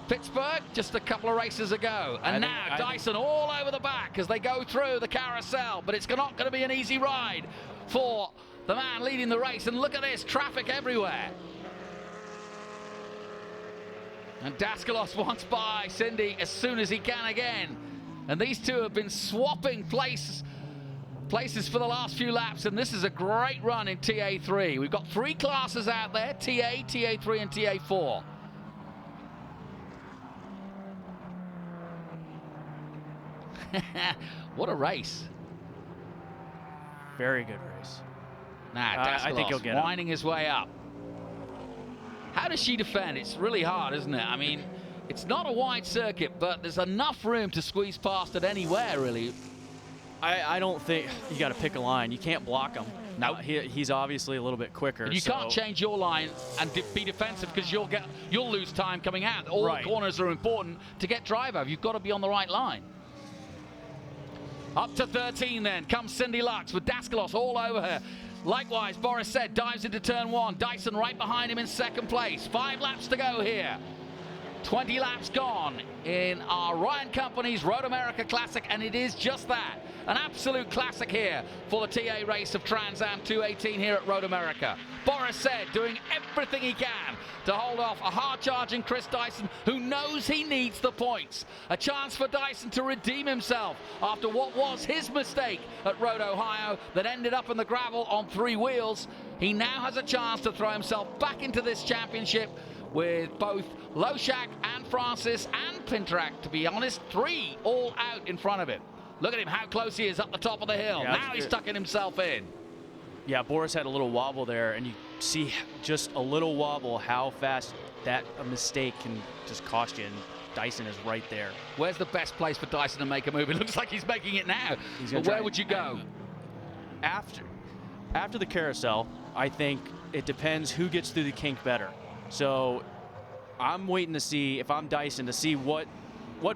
Pittsburgh just a couple of races ago. And now Dyson all over the back as they go through the carousel, but it's not going to be an easy ride for the man leading the race. And look at this, traffic everywhere. And Dascalos wants by Cindy as soon as he can again. And these two have been swapping places for the last few laps, and this is a great run in TA3. We've got 3 classes out there, TA, TA3, and TA4. What a race. Very good race. I think he'll get winding his way up. How does she defend? It's really hard, isn't it? I mean, it's not a wide circuit, but there's enough room to squeeze past it anywhere, really. I don't think you got to pick a line. You can't block him. No, he's obviously a little bit quicker. And you can't change your line and be defensive because you'll lose time coming out. All the corners are important to get drive over. You've got to be on the right line. Up to 13 then comes Cindy Lux with Dascalos all over her. Likewise, Boris Said dives into turn 1. Dyson right behind him in 2nd place. 5 laps to go here. 20 laps gone in our Ryan Company's Road America Classic, and it is just that. An absolute classic here for the TA race of Trans Am 218 here at Road America. Boris Said doing everything he can to hold off a hard-charging Chris Dyson, who knows he needs the points. A chance for Dyson to redeem himself after what was his mistake at Road Ohio that ended up in the gravel on 3 wheels. He now has a chance to throw himself back into this championship with both Loshak and Francis and Pintarik, to be honest, 3 all out in front of him. Look at him, how close he is up the top of the hill. Yeah, now he's tucking himself in. Yeah, Boris had a little wobble there, and you see just a little wobble, how fast that mistake can just cost you, and Dyson is right there. Where's the best place for Dyson to make a move? It looks like he's making it now. But where would you go? After the carousel, I think it depends who gets through the kink better. So I'm waiting to see, if I'm Dyson, to see what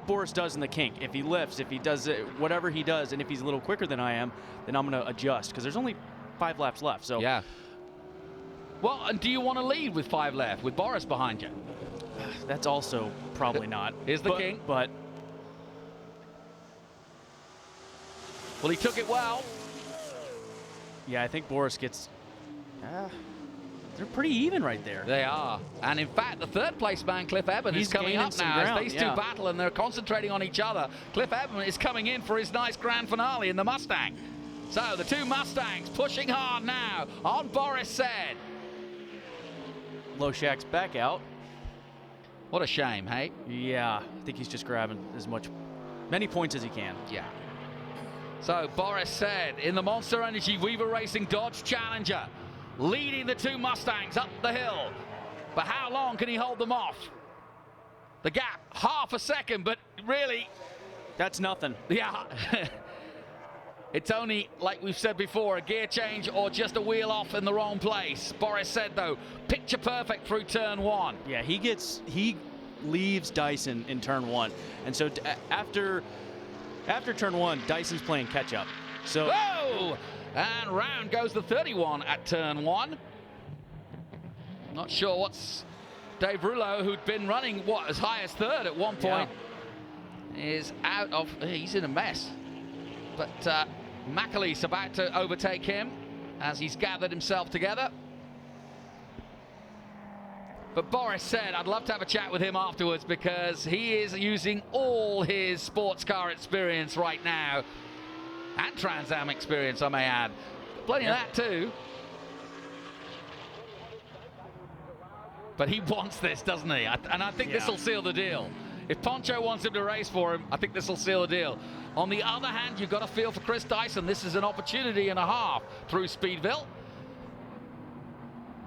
Boris does in the kink. If he lifts, if he does it, whatever he does, and if he's a little quicker than I am, then I'm going to adjust, because there's only 5 laps left. So yeah. Well, and do you want to lead with 5 left with Boris behind you? That's also probably not. Here's the king. But well, he took it well. Yeah, I think Boris gets. They're pretty even right there. They are. And in fact, the 3rd place man, Cliff Eben, is coming up now as these two battle and they're concentrating on each other. Cliff Eben is coming in for his nice grand finale in the Mustang. So the 2 Mustangs pushing hard now on Boris Said. Loshak's back out. What a shame, hey? Yeah, I think he's just grabbing many points as he can. Yeah. So Boris Said in the Monster Energy Weaver Racing Dodge Challenger, leading the 2 Mustangs up the hill. But how long can he hold them off? The gap, half a second, but really... That's nothing. Yeah. It's only, like we've said before, a gear change or just a wheel off in the wrong place. Boris Said, though, picture perfect through turn 1. Yeah, he leaves Dyson in turn 1. And so after turn 1, Dyson's playing catch up. So... Whoa! And round goes the 31 at turn 1. Not sure what's Dave Rouleau, who'd been running, as high as 3rd at one point, is out of, he's in a mess. But McAleese about to overtake him as he's gathered himself together. But Boris Said, I'd love to have a chat with him afterwards because he is using all his sports car experience right now. And Trans Am experience, I may add. Plenty of that too. But he wants this, doesn't he? And I think this will seal the deal. If Poncho wants him to race for him, I think this will seal the deal. On the other hand, you've got to feel for Chris Dyson. This is an opportunity and a half through Speedville.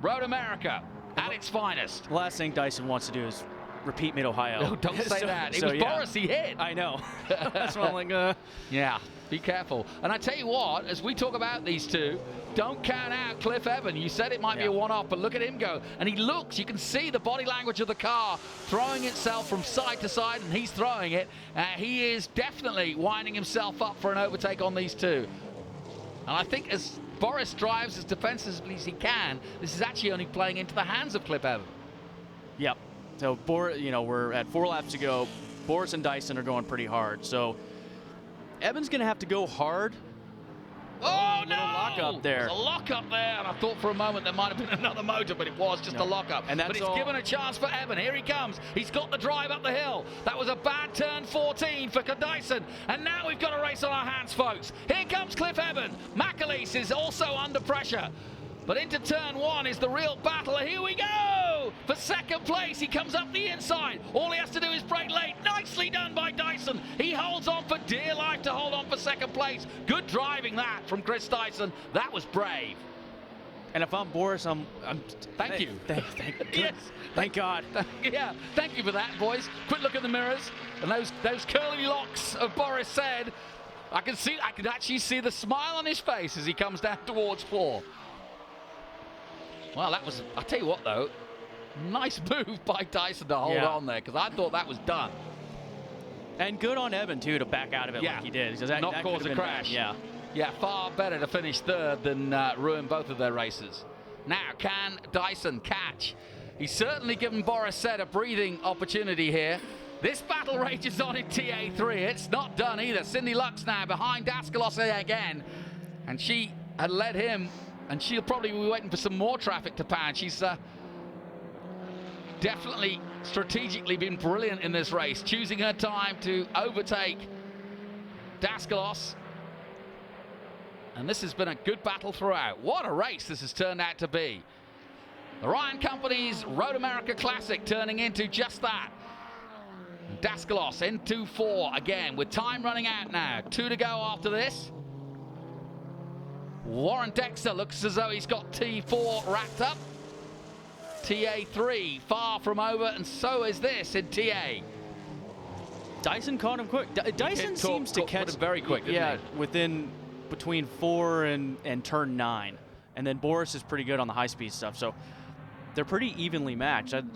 Road America at its finest. The last thing Dyson wants to do is repeat Mid-Ohio. No, don't say that. It was Boris he hit. I know. That's what I'm like, Yeah, be careful. And I tell you what, as we talk about these two, don't count out Cliff Eben. You said it might be a one-off, but look at him go. And he looks, you can see the body language of the car throwing itself from side to side, and he's throwing it. He is definitely winding himself up for an overtake on these two. And I think as Boris drives as defensively as he can, this is actually only playing into the hands of Cliff Eben. Yep. So, we're at 4 laps to go. Boris and Dyson are going pretty hard. So, Eben's going to have to go hard. Oh, no! Lock up there. There's a lock up there, and I thought for a moment there might have been another motor, but it was just a lock up. But it's given a chance for Eben. Here he comes. He's got the drive up the hill. That was a bad turn 14 for Dyson. And now we've got a race on our hands, folks. Here comes Cliff Eben. McAleese is also under pressure. But into turn 1 is the real battle. Here we go! For second place, he comes up the inside. All he has to do is brake late. Nicely done by Dyson. He holds on for dear life to hold on for second place. Good driving that from Chris Dyson. That was brave. And if I'm Boris, Thank you. Yes. Thank God. Yeah, thank you for that, boys. Quick look in the mirrors. And those curly locks of Boris Said, I can actually see the smile on his face as he comes down towards 4. Well, that was, I'll tell you what, though, nice move by Dyson to hold on there, because I thought that was done. And good on Eben, too, to back out of it like he did. Not cause a crash. Yeah, far better to finish 3rd than ruin both of their races. Now, can Dyson catch? He's certainly given Boris Said a breathing opportunity here. This battle rages on in TA3. It's not done either. Cindy Lux now behind Daskalos again. And she had led him. And she'll probably be waiting for some more traffic to pound. She's definitely strategically been brilliant in this race, choosing her time to overtake Daskalos. And this has been a good battle throughout. What a race this has turned out to be. The Ryan Company's Road America Classic turning into just that. Daskalos into 4 again with time running out now. 2 to go after this. Warren Dexter looks as though he's got T4 wrapped up. TA3 far from over, and so is this in TA. Dyson caught him quick. Dyson seems to catch him very quick. Between 4 and turn 9, and then Boris is pretty good on the high-speed stuff. So they're pretty evenly matched. I'm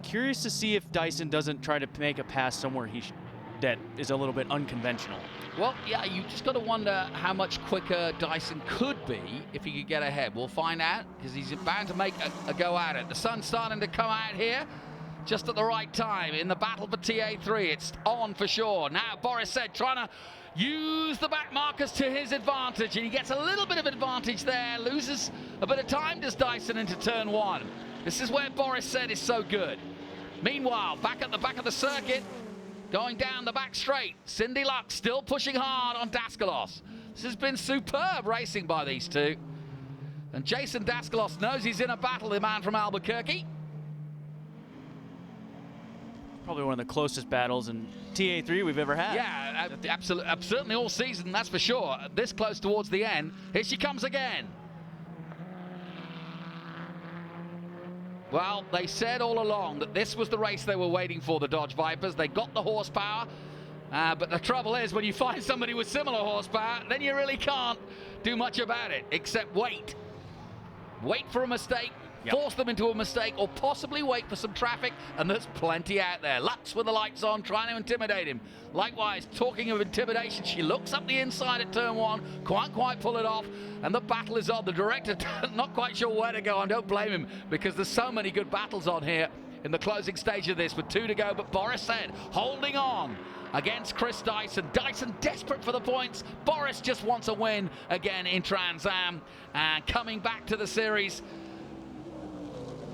curious to see if Dyson doesn't try to make a pass somewhere he that is a little bit unconventional. Well, yeah, you just got to wonder how much quicker Dyson could be if he could get ahead. We'll find out, because he's bound to make a go at it. The sun's starting to come out here just at the right time in the battle for TA3. It's on for sure. Now, Boris said, trying to use the back markers to his advantage, and he gets a little bit of advantage there, loses a bit of time, does Dyson, into turn one. This is where Boris said is so good. Meanwhile, back at the back of the circuit, going down the back straight, Cindy Lux still pushing hard on Daskalos. This has been superb racing by these two. And Jason Daskalos knows he's in a battle, the man from Albuquerque. Probably one of the closest battles in TA3 we've ever had. Yeah, absolutely, certainly all season, that's for sure. This close towards the end. Here she comes again. Well, they said all along that this was the race they were waiting for, the Dodge Vipers. They got the horsepower, but the trouble is when you find somebody with similar horsepower, then you really can't do much about it, except wait. Wait for a mistake, force them into a mistake, or possibly wait for some traffic, and there's plenty out there. Lux with the lights on, trying to intimidate him. Likewise, talking of intimidation, she looks up the inside at turn one, can't quite pull it off, and the battle is on. The director not quite sure where to go, and don't blame him, because there's so many good battles on here in the closing stage of this with 2 to go. But Boris said, holding on against Chris Dyson. Dyson desperate for the points. Boris just wants a win again in Trans Am, and coming back to the series,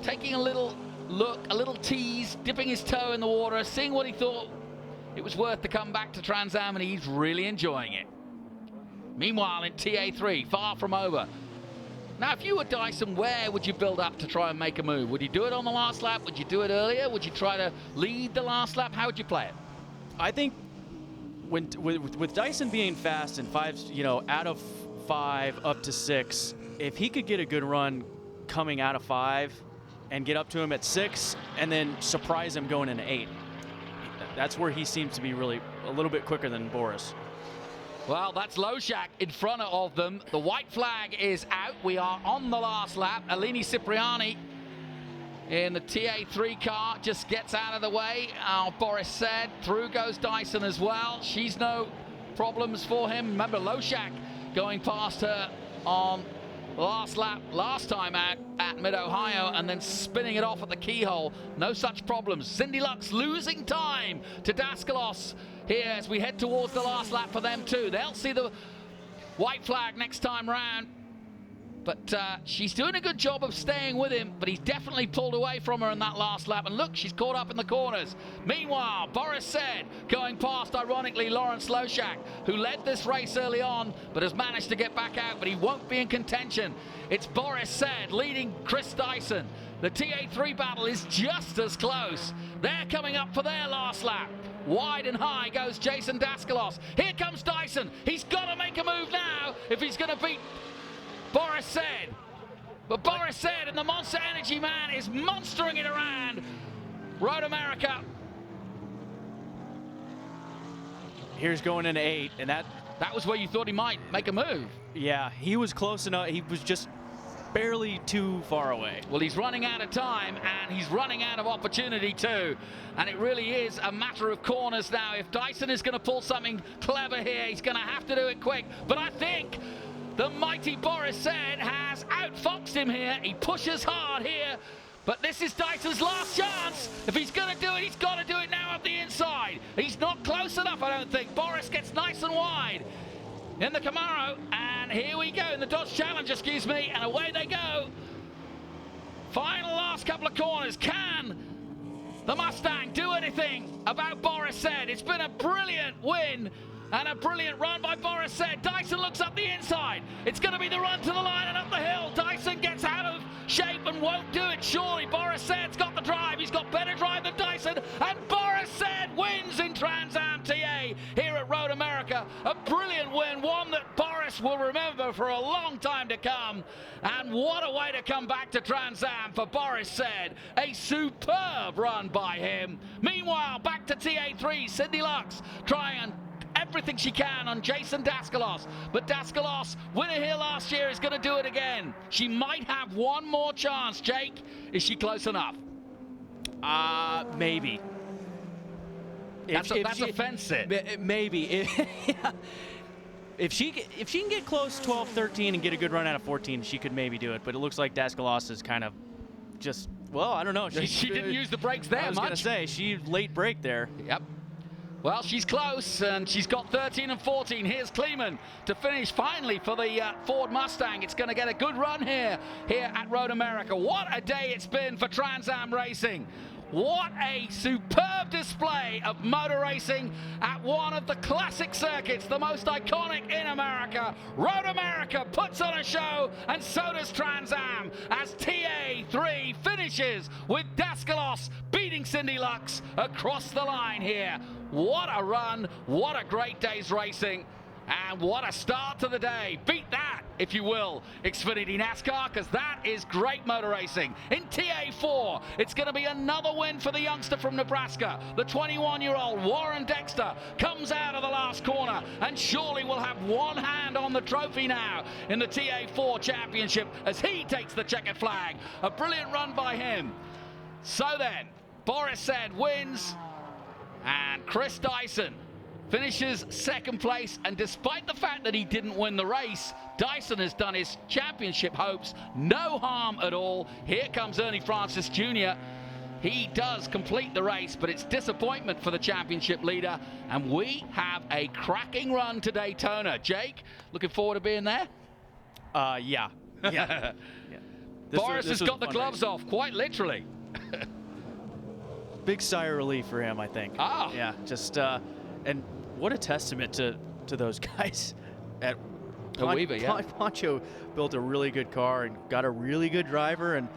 taking a little look, a little tease, dipping his toe in the water, seeing what he thought it was worth to come back to Trans Am, and he's really enjoying it. Meanwhile, in TA3, far from over. Now, if you were Dyson, where would you build up to try and make a move? Would you do it on the last lap? Would you do it earlier? Would you try to lead the last lap? How would you play it? I think with Dyson being fast and out of 5 up to 6, if he could get a good run coming out of 5 and get up to him at 6 and then surprise him going into 8, that's where he seems to be really a little bit quicker than Boris. Well, that's Loshak in front of them. The white flag is out. We are on the last lap. Alini Cipriani in the TA3 car just gets out of the way. Boris said, through goes Dyson as well. She's no problems for him. Remember, Loshak going past her on the last lap last time out at Mid-Ohio, and then spinning it off at the keyhole. No such problems. Cindy Lux losing time to Daskalos here as we head towards the last lap for them too. They'll see the white flag next time round. But she's doing a good job of staying with him, but he's definitely pulled away from her in that last lap. And look, she's caught up in the corners. Meanwhile, Boris said, going past, ironically, Lawrence Loshak, who led this race early on, but has managed to get back out, but he won't be in contention. It's Boris said leading Chris Dyson. The TA3 battle is just as close. They're coming up for their last lap. Wide and high goes Jason Daskalos. Here comes Dyson. He's got to make a move now if he's going to beat Boris said. But Boris said, and the Monster Energy man is monstering it around Road America. Here's going into 8, and that was where you thought he might make a move. Yeah, he was close enough. He was just barely too far away. Well, he's running out of time, and he's running out of opportunity too. And it really is a matter of corners now. If Dyson is going to pull something clever here, he's going to have to do it quick. But I think the mighty Boris said has outfoxed him here. He pushes hard here, but this is Dyson's last chance. If he's going to do it, he's got to do it now up the inside. He's not close enough, I don't think. Boris gets nice and wide in the Camaro, and here we go, in the Dodge Challenger, excuse me, and away they go. Final last couple of corners. Can the Mustang do anything about Boris said? It's been a brilliant win and a brilliant run by Boris said. Dyson looks up the inside. It's going to be the run to the line and up the hill. Dyson gets out of shape and won't do it, surely. Boris said's got the drive. He's got better drive than Dyson. And Boris said wins in Trans Am TA here at Road America. A brilliant win, one that Boris will remember for a long time to come. And what a way to come back to Trans Am for Boris said. A superb run by him. Meanwhile, back to TA3. Cindy Lux trying everything she can on Jason Daskalos, but Daskalos, winner here last year, is going to do it again. She might have one more chance. Jake, is she close enough? Maybe. That's a fence sit. Maybe. If she can get close 12-13 and get a good run out of 14, she could maybe do it. But it looks like Dascalos is kind of just, well, I don't know. She didn't use the brakes there much. I was going to say, she late brake there. Yep. Well, she's close, and she's got 13 and 14. Here's Kleeman to finish finally for the Ford Mustang. It's going to get a good run here at Road America. What a day it's been for Trans Am Racing. What a superb display of motor racing at one of the classic circuits, the most iconic in America. Road America puts on a show, and so does Trans Am, as TA3 finishes with Dascalos beating Cindy Lux across the line here. What a run, what a great day's racing. And what a start to the day. Beat that, if you will, Xfinity NASCAR, because that is great motor racing. In TA4, it's going to be another win for the youngster from Nebraska. The 21-year-old Warren Dexter comes out of the last corner and surely will have one hand on the trophy now in the TA4 championship as he takes the checkered flag. A brilliant run by him. So then, Boris Said wins, and Chris Dyson finishes second place, and despite the fact that he didn't win the race, Dyson has done his championship hopes no harm at all. Here comes Ernie Francis Jr. He does complete the race, but it's disappointment for the championship leader, and we have a cracking run to Daytona. Jake, looking forward to being there? Yeah. Yeah. Boris has got the gloves off, quite literally. Big sigh of relief for him, I think. Ah. Yeah, just, and what a testament to those guys at Weaver, yeah. Poncho built a really good car and got a really good driver, and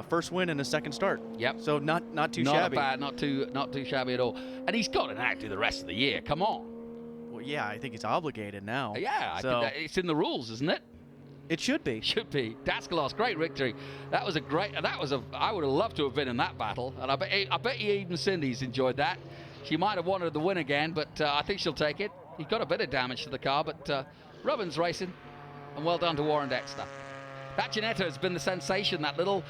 first win in a second start. Yep. So not too shabby. Not too shabby at all. And he's got an act through the rest of the year. Come on. Well, yeah, I think he's obligated now. Yeah, so, I think it's in the rules, isn't it? It should be. Should be. Dascalos, great victory. I would have loved to have been in that battle, and I bet you even Cindy's enjoyed that. She might have wanted the win again, but I think she'll take it. He got a bit of damage to the car, but Robin's racing, and well done to Warren Dexter. That Ginetta has been the sensation. That little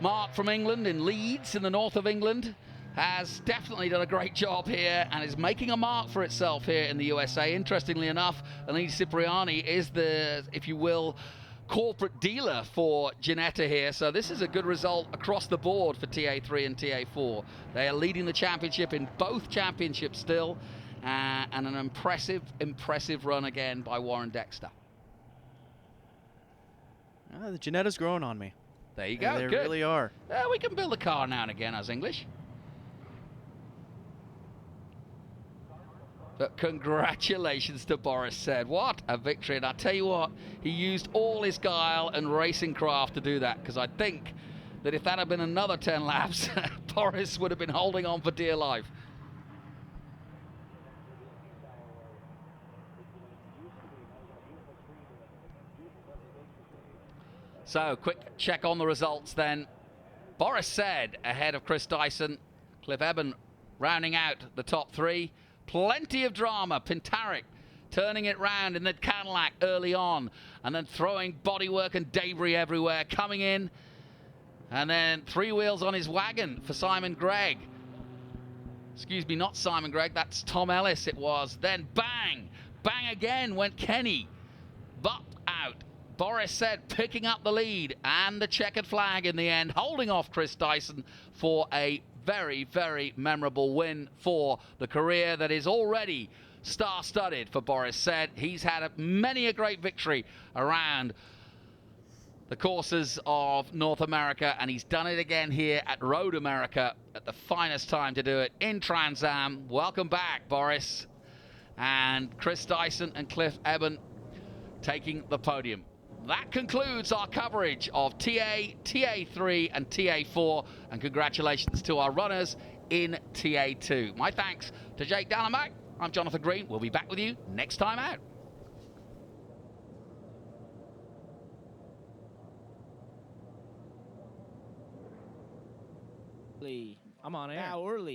mark from England in Leeds in the north of England has definitely done a great job here and is making a mark for itself here in the USA. Interestingly enough, Eleni Cipriani is the, if you will, corporate dealer for Ginetta here, so this is a good result across the board for TA3 and TA4. They are leading the championship in both championships still, and an impressive run again by Warren Dexter. The Ginetta's growing on me. There you go. They good. Really are. We can build a car now and again as English. But congratulations to Boris Said. What a victory. And I tell you what, he used all his guile and racing craft to do that, because I think that if that had been another 10 laps, Boris would have been holding on for dear life. So, quick check on the results then. Boris Said ahead of Chris Dyson. Cliff Eben rounding out the top three. Plenty of drama. Pintaric turning it round in the Cadillac early on, and then throwing bodywork and debris everywhere, coming in, and then three wheels on his wagon for Simon Gregg. Excuse me, not Simon Gregg, that's Tom Ellis it was. Then bang, bang again went Kenny, but out. Boris Said picking up the lead and the checkered flag in the end, holding off Chris Dyson for a very, very memorable win for the career that is already star-studded for Boris Said. He's had many a great victory around the courses of North America, and he's done it again here at Road America at the finest time to do it in Trans Am. Welcome back, Boris. And Chris Dyson and Cliff Eben taking the podium. That concludes our coverage of TA, TA3 and TA4, and congratulations to our runners in TA2. My thanks to Jake Dallenbach. I'm Jonathan Green. We'll be back with you next time out. I'm on air. Now early.